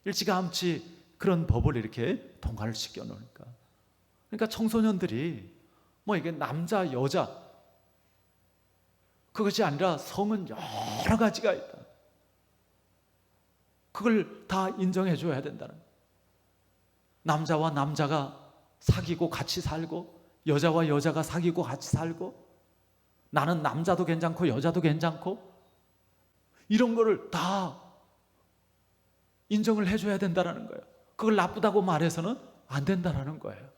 일찌감치 그런 법을 이렇게 통과를 시켜 놓으니까, 그러니까 청소년들이 뭐 이게 남자 여자 그것이 아니라 성은 여러 가지가 있다. 그걸 다 인정해 줘야 된다는 거예요. 남자와 남자가 사귀고 같이 살고, 여자와 여자가 사귀고 같이 살고, 나는 남자도 괜찮고 여자도 괜찮고, 이런 거를 다 인정을 해줘야 된다는 거예요. 그걸 나쁘다고 말해서는 안 된다는 거예요.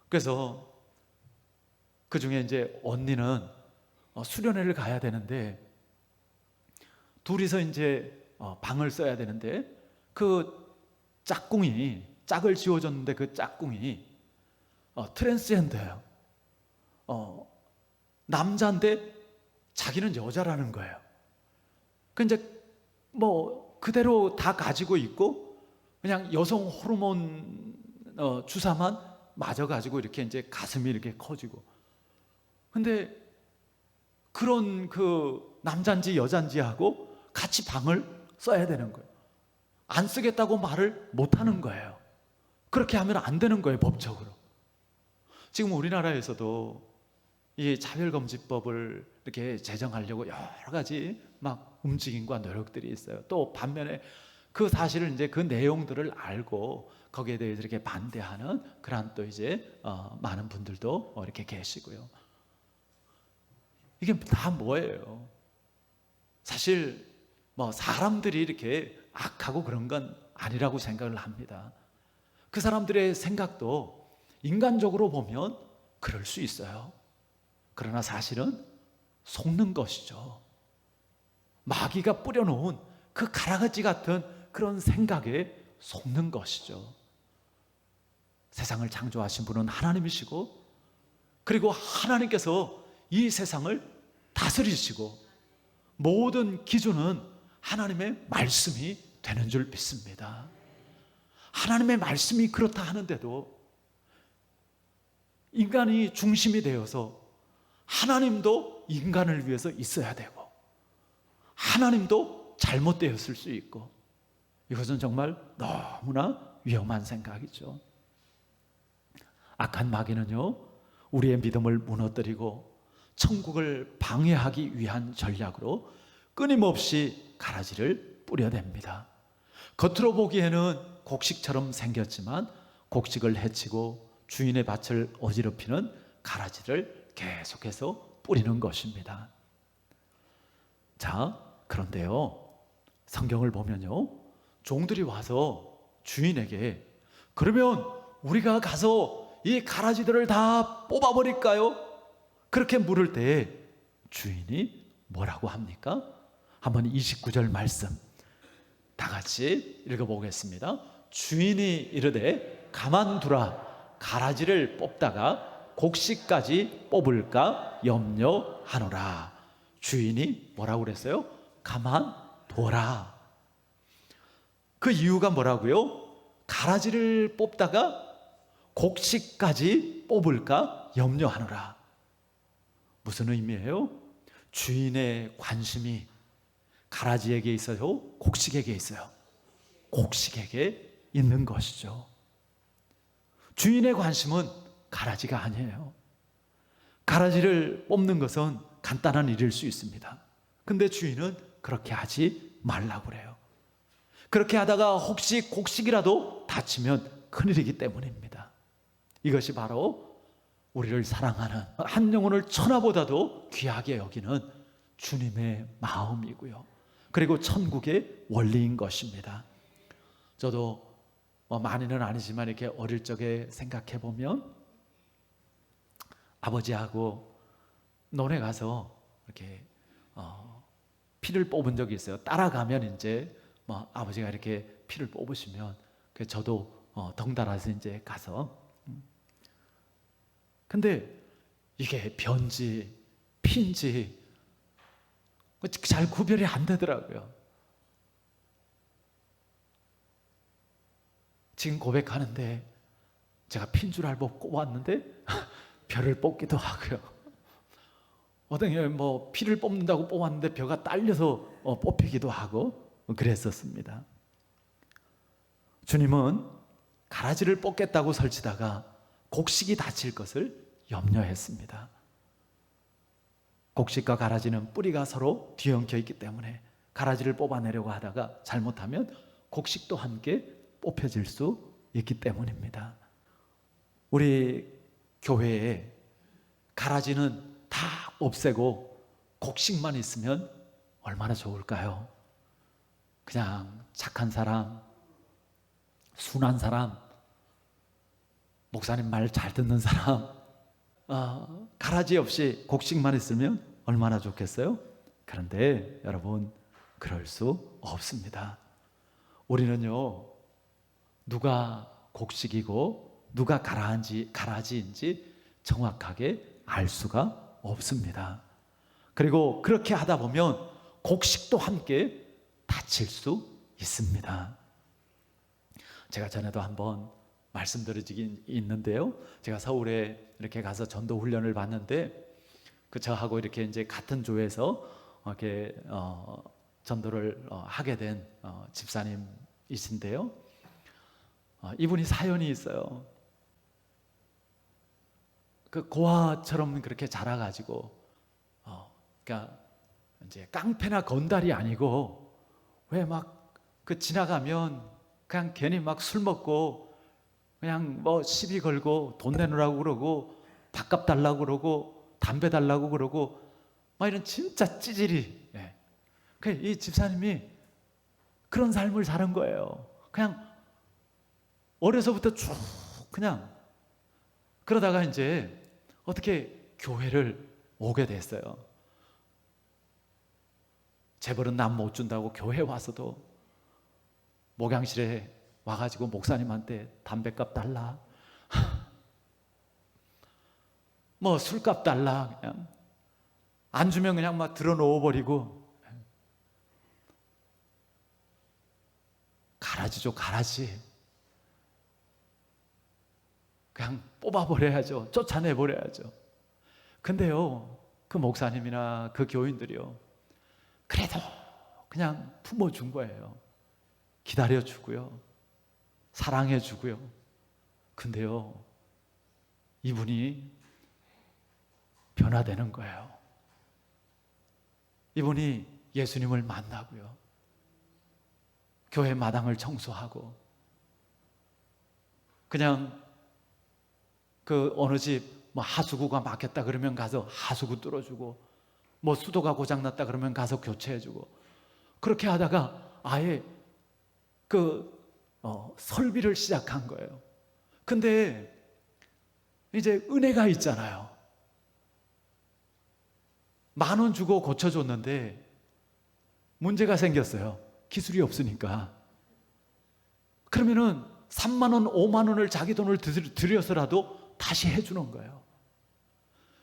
그래서 그 중에 이제 언니는 수련회를 가야 되는데, 둘이서 이제 방을 써야 되는데, 그 짝꿍이, 짝을 지어줬는데 그 짝꿍이 트랜스젠더예요. 남자인데 자기는 여자라는 거예요. 그 이제 뭐 그대로 다 가지고 있고 그냥 여성 호르몬 주사만 맞아 가지고 이렇게 이제 가슴이 이렇게 커지고, 근데 그런 그 남자인지 여자인지 하고 같이 방을 써야 되는 거예요. 안 쓰겠다고 말을 못 하는 거예요. 그렇게 하면 안 되는 거예요, 법적으로. 지금 우리나라에서도 이 차별금지법을 이렇게 제정하려고 여러 가지 막 움직임과 노력들이 있어요. 또 반면에 그 사실을 이제 그 내용들을 알고 거기에 대해서 이렇게 반대하는 그런 또 이제 많은 분들도 이렇게 계시고요. 이게 다 뭐예요? 사실 뭐 사람들이 이렇게 악하고 그런 건 아니라고 생각을 합니다. 그 사람들의 생각도 인간적으로 보면 그럴 수 있어요. 그러나 사실은 속는 것이죠. 마귀가 뿌려놓은 그 가라가지 같은 그런 생각에 속는 것이죠. 세상을 창조하신 분은 하나님이시고, 그리고 하나님께서 이 세상을 다스리시고, 모든 기준은 하나님의 말씀이 되는 줄 믿습니다. 하나님의 말씀이 그렇다 하는데도 인간이 중심이 되어서 하나님도 인간을 위해서 있어야 되고, 하나님도 잘못되었을 수 있고, 이것은 정말 너무나 위험한 생각이죠. 악한 마귀는요, 우리의 믿음을 무너뜨리고 천국을 방해하기 위한 전략으로 끊임없이 가라지를 뿌려댑니다. 겉으로 보기에는 곡식처럼 생겼지만 곡식을 해치고 주인의 밭을 어지럽히는 가라지를 계속해서 뿌리는 것입니다. 자, 그런데요, 성경을 보면요, 종들이 와서 주인에게, 그러면 우리가 가서 이 가라지들을 다 뽑아버릴까요? 그렇게 물을 때 주인이 뭐라고 합니까? 한번 29절 말씀 다 같이 읽어보겠습니다. 주인이 이르되 가만두라, 가라지를 뽑다가 곡식까지 뽑을까 염려하노라. 주인이 뭐라고 그랬어요? 가만둬라. 그 이유가 뭐라고요? 가라지를 뽑다가 곡식까지 뽑을까 염려하노라. 무슨 의미예요? 주인의 관심이 가라지에게 있어요? 곡식에게 있어요? 곡식에게 있는 것이죠. 주인의 관심은 가라지가 아니에요. 가라지를 뽑는 것은 간단한 일일 수 있습니다. 근데 주인은 그렇게 하지 말라고 그래요. 그렇게 하다가 혹시 곡식이라도 다치면 큰일이기 때문입니다. 이것이 바로 우리를 사랑하는, 한 영혼을 천하보다도 귀하게 여기는 주님의 마음이고요, 그리고 천국의 원리인 것입니다. 저도 많이는 아니지만 이렇게 어릴 적에 생각해 보면 아버지하고 논에 가서 이렇게 피를 뽑은 적이 있어요. 따라가면 이제 아버지가 이렇게 피를 뽑으시면 저도 덩달아서 이제 가서, 근데 이게 변지 피인지 잘 구별이 안 되더라고요. 지금 고백하는데 제가 피인 줄 알고 꼽았는데 벼를 뽑기도 하고요. 어떤 경우에 피를 뽑는다고 뽑았는데 벼가 딸려서 뽑히기도 하고 그랬었습니다. 주님은 가라지를 뽑겠다고 설치다가 곡식이 다칠 것을 염려했습니다. 곡식과 가라지는 뿌리가 서로 뒤엉켜 있기 때문에 가라지를 뽑아내려고 하다가 잘못하면 곡식도 함께 뽑혀질 수 있기 때문입니다. 우리 교회에 가라지는 다 없애고 곡식만 있으면 얼마나 좋을까요? 그냥 착한 사람, 순한 사람, 목사님 말 잘 듣는 사람, 가라지 없이 곡식만 있으면 얼마나 좋겠어요? 그런데 여러분, 그럴 수 없습니다. 우리는요, 누가 곡식이고 누가 가라지인지 정확하게 알 수가 없습니다. 그리고 그렇게 하다 보면 곡식도 함께 다칠 수 있습니다. 제가 전에도 한번 말씀드린 적이 있는데요, 제가 서울에 이렇게 가서 전도 훈련을 받는데 저하고 이렇게 이제 같은 조에서 이렇게 전도를 하게 된 집사님이신데요, 이분이 사연이 있어요. 그 고아처럼 그렇게 자라가지고 그러니까 이제 깡패나 건달이 아니고 왜 막 그 지나가면 그냥 괜히 막 술 먹고 그냥 뭐 시비 걸고 돈 내놓으라고 그러고 밥값 달라고 그러고 담배 달라고 그러고 막 이런 진짜 찌질이. 예. 이 집사님이 그런 삶을 사는 거예요. 그냥 어려서부터 쭉 그냥 그러다가 이제 어떻게 교회를 오게 됐어요. 재벌은 남 못 준다고 교회 와서도 목양실에 와가지고 목사님한테 담배값 달라, 뭐 술값 달라, 그냥 안 주면 그냥 막 들어 놓아버리고, 가라지죠, 가라지. 그냥 뽑아버려야죠, 쫓아내버려야죠. 근데요, 그 목사님이나 그 교인들이요, 그래도 그냥 품어준 거예요. 기다려주고요, 사랑해주고요. 근데요, 이분이 변화되는 거예요. 이분이 예수님을 만나고요, 교회 마당을 청소하고, 그냥 그 어느 집 뭐 하수구가 막혔다 그러면 가서 하수구 뚫어주고, 뭐 수도가 고장났다 그러면 가서 교체해주고, 그렇게 하다가 아예 설비를 시작한 거예요. 근데 이제 은혜가 있잖아요. 10,000원 주고 고쳐줬는데 문제가 생겼어요. 기술이 없으니까. 그러면은 30,000원, 50,000원을 자기 돈을 들여서라도 다시 해주는 거예요.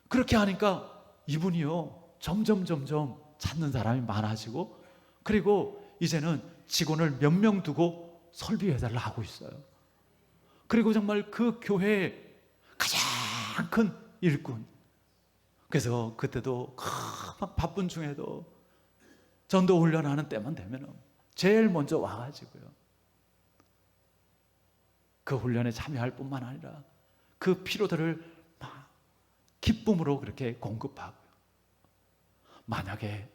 그렇게 하니까 이분이요, 점점 찾는 사람이 많아지고, 그리고 이제는 직원을 몇 명 두고 설비해달라 하고 있어요. 그리고 정말 그 교회의 가장 큰 일꾼. 그래서 그때도 막 바쁜 중에도 전도 훈련하는 때만 되면 제일 먼저 와가지고요, 그 훈련에 참여할 뿐만 아니라 그 피로들을 막 기쁨으로 그렇게 공급하고요. 만약에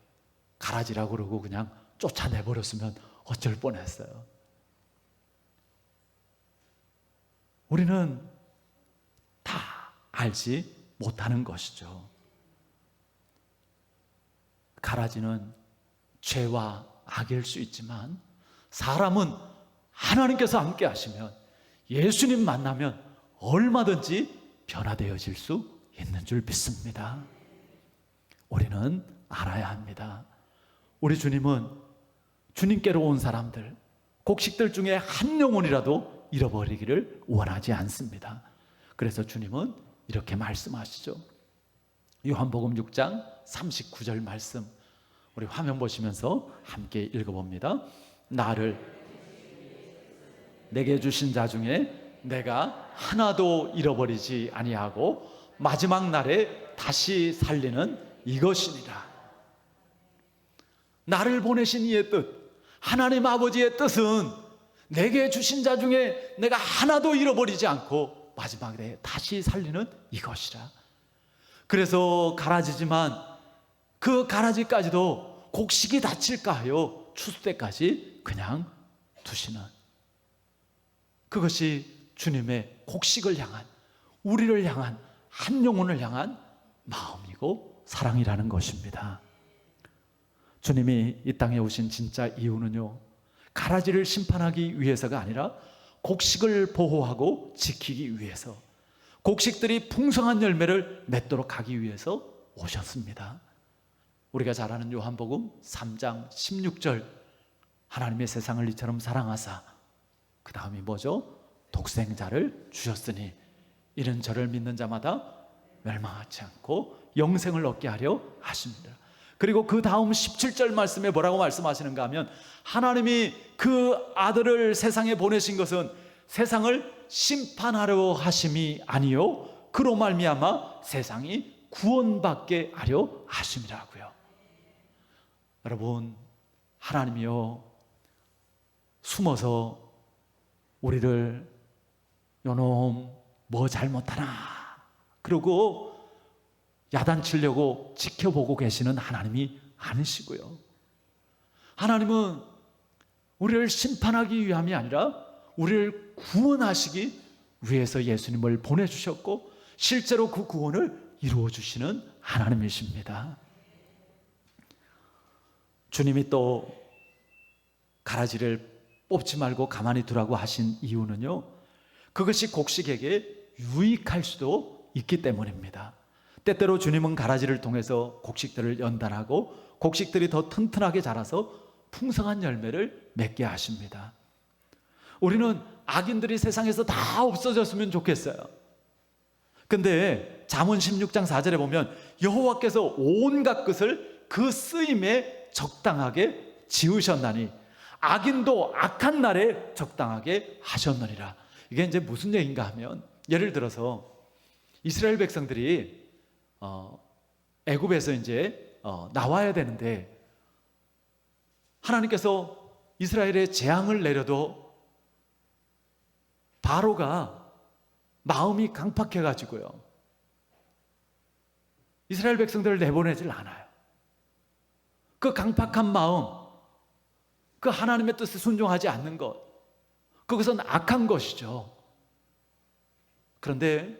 가라지라고 그러고 그냥 쫓아내버렸으면 어쩔 뻔했어요. 우리는 다 알지 못하는 것이죠. 가라지는 죄와 악일 수 있지만, 사람은 하나님께서 함께 하시면, 예수님 만나면 얼마든지 변화되어질 수 있는 줄 믿습니다. 우리는 알아야 합니다. 우리 주님은 주님께로 온 사람들, 곡식들 중에 한 영혼이라도 잃어버리기를 원하지 않습니다. 그래서 주님은 이렇게 말씀하시죠. 요한복음 6장 39절 말씀, 우리 화면 보시면서 함께 읽어봅니다. 나를 내게 주신 자 중에 내가 하나도 잃어버리지 아니하고 마지막 날에 다시 살리는 이것이니라. 나를 보내신 이의 뜻, 하나님 아버지의 뜻은 내게 주신 자 중에 내가 하나도 잃어버리지 않고 마지막 날에 다시 살리는 이것이라. 그래서 가라지지만 그 가라지까지도 곡식이 다칠까 하여 추수 때까지 그냥 두시는, 그것이 주님의 곡식을 향한, 우리를 향한, 한 영혼을 향한 마음이고 사랑이라는 것입니다. 주님이 이 땅에 오신 진짜 이유는요, 가라지를 심판하기 위해서가 아니라 곡식을 보호하고 지키기 위해서, 곡식들이 풍성한 열매를 맺도록 하기 위해서 오셨습니다. 우리가 잘 아는 요한복음 3장 16절, 하나님의 세상을 이처럼 사랑하사, 그 다음이 뭐죠? 독생자를 주셨으니 이는 저를 믿는 자마다 멸망하지 않고 영생을 얻게 하려 하십니다. 그리고 그 다음 17절 말씀에 뭐라고 말씀하시는가 하면, 하나님이 그 아들을 세상에 보내신 것은 세상을 심판하려 하심이 아니요 그로 말미암아 세상이 구원받게 하려 하심이라고요. 여러분, 하나님이요, 숨어서 우리를 요놈 뭐 잘못하나 그리고 야단치려고 지켜보고 계시는 하나님이 아니시고요. 하나님은 우리를 심판하기 위함이 아니라 우리를 구원하시기 위해서 예수님을 보내주셨고 실제로 그 구원을 이루어주시는 하나님이십니다. 주님이 또 가라지를 뽑지 말고 가만히 두라고 하신 이유는요, 그것이 곡식에게 유익할 수도 있기 때문입니다. 때때로 주님은 가라지를 통해서 곡식들을 연단하고 곡식들이 더 튼튼하게 자라서 풍성한 열매를 맺게 하십니다. 우리는 악인들이 세상에서 다 없어졌으면 좋겠어요. 근데 잠언 16장 4절에 보면 여호와께서 온갖 것을 그 쓰임에 적당하게 지으셨나니 악인도 악한 날에 적당하게 하셨느니라. 이게 이제 무슨 얘기인가 하면, 예를 들어서 이스라엘 백성들이 애굽에서 이제 나와야 되는데 하나님께서 이스라엘에 재앙을 내려도 바로가 마음이 강팍해 가지고요 이스라엘 백성들을 내보내질 않아요. 그 강팍한 마음, 그 하나님의 뜻에 순종하지 않는 것, 그것은 악한 것이죠. 그런데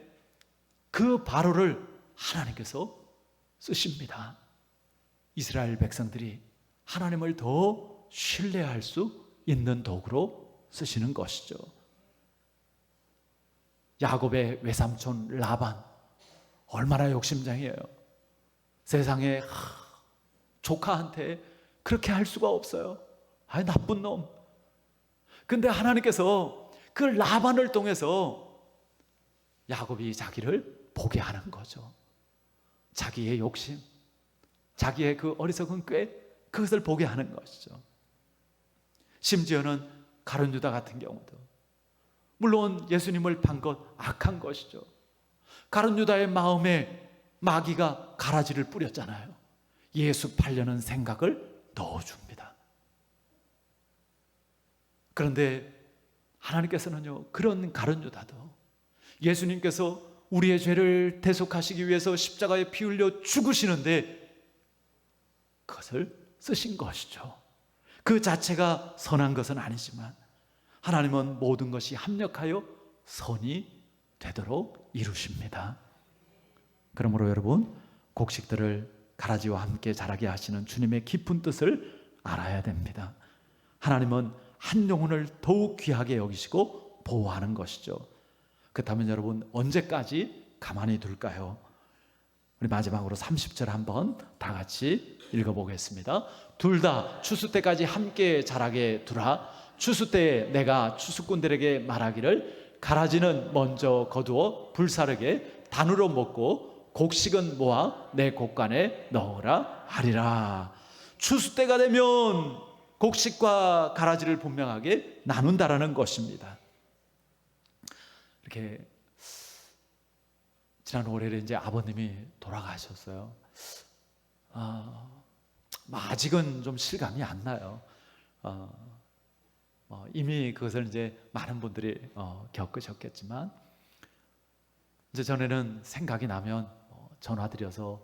그 바로를 하나님께서 쓰십니다. 이스라엘 백성들이 하나님을 더 신뢰할 수 있는 도구로 쓰시는 것이죠. 야곱의 외삼촌 라반, 얼마나 욕심쟁이에요. 세상에 조카한테 그렇게 할 수가 없어요. 아이, 나쁜 놈. 근데 하나님께서 그 라반을 통해서 야곱이 자기를 보게 하는 거죠. 자기의 욕심, 자기의 그 어리석은 꾀, 그것을 보게 하는 것이죠. 심지어는 가룟 유다 같은 경우도, 물론 예수님을 판 것 악한 것이죠. 가룟 유다의 마음에 마귀가 가라지를 뿌렸잖아요. 예수 팔려는 생각을 넣어줍니다. 그런데 하나님께서는요, 그런 가룟 유다도 예수님께서 우리의 죄를 대속하시기 위해서 십자가에 피 흘려 죽으시는데 그것을 쓰신 것이죠. 그 자체가 선한 것은 아니지만 하나님은 모든 것이 합력하여 선이 되도록 이루십니다. 그러므로 여러분, 곡식들을 가라지와 함께 자라게 하시는 주님의 깊은 뜻을 알아야 됩니다. 하나님은 한 영혼을 더욱 귀하게 여기시고 보호하는 것이죠. 그렇다면 여러분, 언제까지 가만히 둘까요? 우리 마지막으로 30절 한번 다 같이 읽어보겠습니다. 둘 다 추수 때까지 함께 자라게 두라. 추수 때에 내가 추수꾼들에게 말하기를 가라지는 먼저 거두어 불사르게 단으로 먹고 곡식은 모아 내 곡간에 넣으라 하리라. 추수 때가 되면 곡식과 가라지를 분명하게 나눈다라는 것입니다. 이렇게 지난 월요일에 이제 아버님이 돌아가셨어요. 아직은 좀 실감이 안 나요. 이미 그것을 이제 많은 분들이 겪으셨겠지만, 이제 전에는 생각이 나면 전화드려서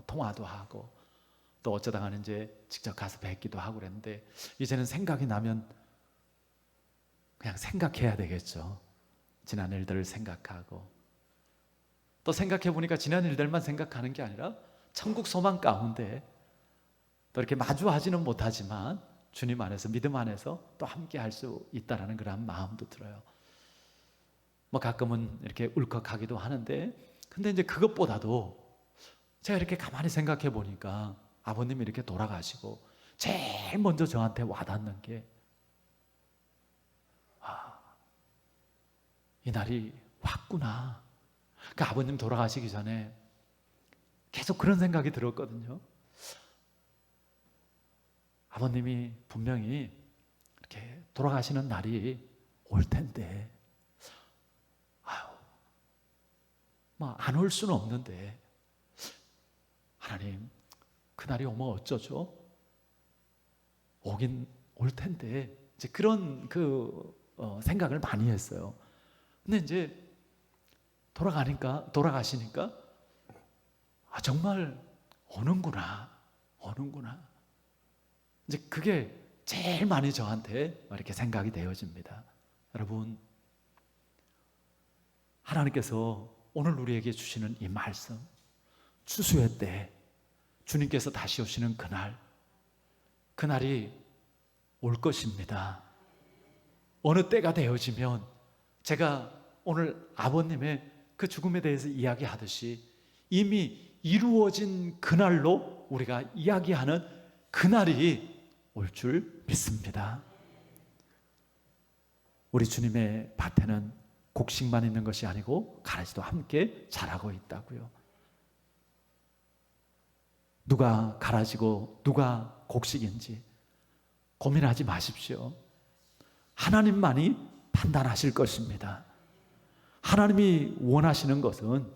통화도 하고 또 어쩌다가는 이제 직접 가서 뵙기도 하고 그랬는데, 이제는 생각이 나면 그냥 생각해야 되겠죠. 지난 일들을 생각하고, 또 생각해 보니까 지난 일들만 생각하는 게 아니라 천국 소망 가운데 또 이렇게 마주하지는 못하지만 주님 안에서, 믿음 안에서 또 함께 할 수 있다라는 그런 마음도 들어요. 뭐 가끔은 이렇게 울컥하기도 하는데, 근데 이제 그것보다도 제가 이렇게 가만히 생각해 보니까 아버님이 이렇게 돌아가시고 제일 먼저 저한테 와닿는 게, 이 날이 왔구나. 그러니까 아버님 돌아가시기 전에 계속 그런 생각이 들었거든요. 아버님이 분명히 이렇게 돌아가시는 날이 올 텐데, 안 올 수는 없는데, 하나님, 그날이 오면 어쩌죠? 오긴 올 텐데, 이제 그런 생각을 많이 했어요. 근데 이제 돌아가시니까 정말 오는구나. 이제 그게 제일 많이 저한테 이렇게 생각이 되어집니다. 여러분, 하나님께서 오늘 우리에게 주시는 이 말씀, 추수의 때 주님께서 다시 오시는 그날이 올 것입니다. 어느 때가 되어지면 제가 오늘 아버님의 그 죽음에 대해서 이야기하듯이 이미 이루어진 그날로 우리가 이야기하는 그날이 올 줄 믿습니다. 우리 주님의 밭에는 곡식만 있는 것이 아니고 가라지도 함께 자라고 있다고요. 누가 가라지고 누가 곡식인지 고민하지 마십시오. 하나님만이 판단하실 것입니다. 하나님이 원하시는 것은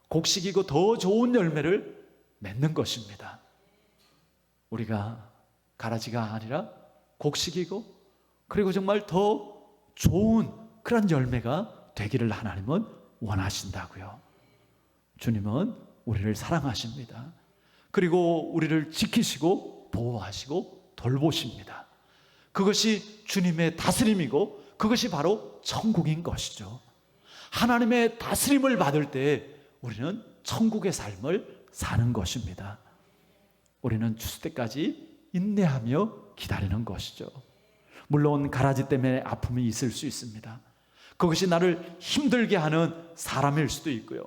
곡식이고 더 좋은 열매를 맺는 것입니다. 우리가 가라지가 아니라 곡식이고 그리고 정말 더 좋은 그런 열매가 되기를 하나님은 원하신다고요. 주님은 우리를 사랑하십니다. 그리고 우리를 지키시고 보호하시고 돌보십니다. 그것이 주님의 다스림이고 그것이 바로 천국인 것이죠. 하나님의 다스림을 받을 때 우리는 천국의 삶을 사는 것입니다. 우리는 추수 때까지 인내하며 기다리는 것이죠. 물론 가라지 때문에 아픔이 있을 수 있습니다. 그것이 나를 힘들게 하는 사람일 수도 있고요.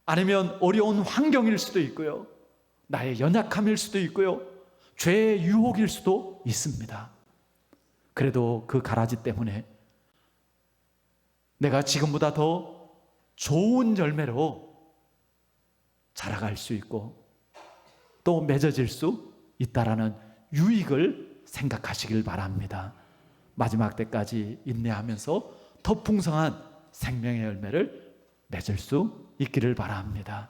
아니면 어려운 환경일 수도 있고요. 나의 연약함일 수도 있고요. 죄의 유혹일 수도 있습니다. 그래도 그 가라지 때문에 내가 지금보다 더 좋은 열매로 자라갈 수 있고 또 맺어질 수 있다라는 유익을 생각하시길 바랍니다. 마지막 때까지 인내하면서 더 풍성한 생명의 열매를 맺을 수 있기를 바랍니다.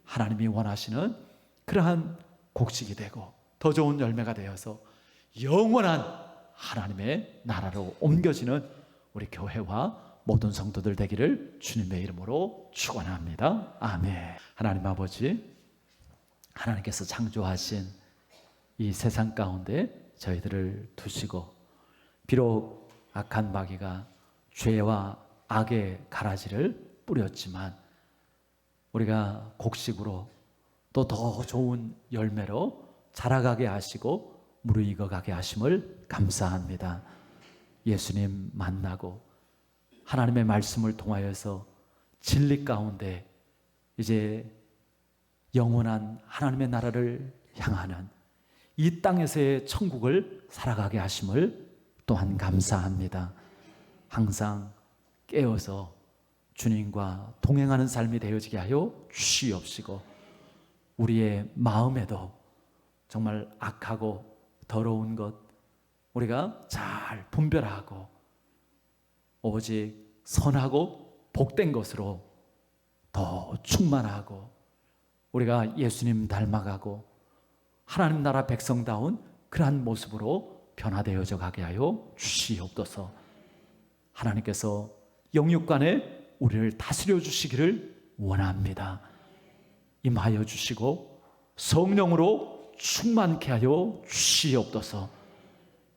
하나님이 원하시는 그러한 곡식이 되고 더 좋은 열매가 되어서 영원한 하나님의 나라로 옮겨지는 우리 교회와 모든 성도들 되기를 주님의 이름으로 축원합니다. 아멘. 하나님 아버지, 하나님께서 창조하신 이 세상 가운데 저희들을 두시고 비록 악한 마귀가 죄와 악의 가라지를 뿌렸지만 우리가 곡식으로 또 더 좋은 열매로 자라가게 하시고 무르익어가게 하심을 감사합니다. 예수님 만나고 하나님의 말씀을 통하여서 진리 가운데 이제 영원한 하나님의 나라를 향하는 이 땅에서의 천국을 살아가게 하심을 또한 감사합니다. 항상 깨어서 주님과 동행하는 삶이 되어지게 하여 주시옵시고 우리의 마음에도 정말 악하고 더러운 것 우리가 잘 분별하고 오직 선하고 복된 것으로 더 충만하고 우리가 예수님 닮아가고 하나님 나라 백성다운 그러한 모습으로 변화되어져 가게 하여 주시옵소서. 하나님께서 영육간에 우리를 다스려 주시기를 원합니다. 임하여 주시고 성령으로 충만케 하여 주시옵소서.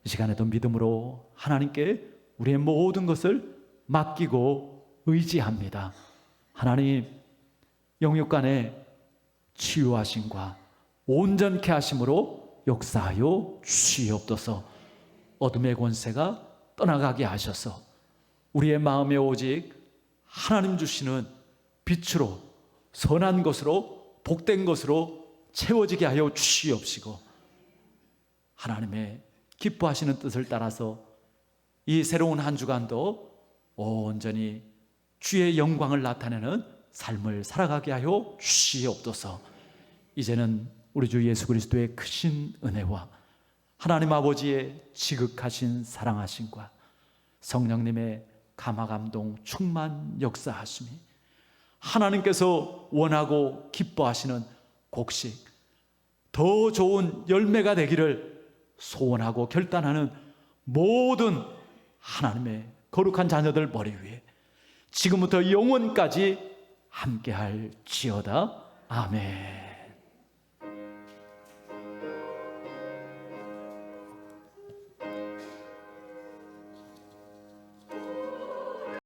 이 시간에도 믿음으로 하나님께 우리의 모든 것을 맡기고 의지합니다. 하나님, 영육간에 치유하심과 온전케 하심으로 역사하여 주시옵소서. 어둠의 권세가 떠나가게 하셔서 우리의 마음에 오직 하나님 주시는 빛으로 선한 것으로 복된 것으로 채워지게 하여 주시옵시고 하나님의 기뻐하시는 뜻을 따라서 이 새로운 한 주간도 온전히 주의 영광을 나타내는 삶을 살아가게 하여 주시옵소서. 이제는 우리 주 예수 그리스도의 크신 은혜와 하나님 아버지의 지극하신 사랑하심과 성령님의 감화감동 충만 역사하심이 하나님께서 원하고 기뻐하시는 곡식 더 좋은 열매가 되기를 소원하고 결단하는 모든 하나님의 거룩한 자녀들 머리 위에 지금부터 영원까지 함께할지어다. 아멘.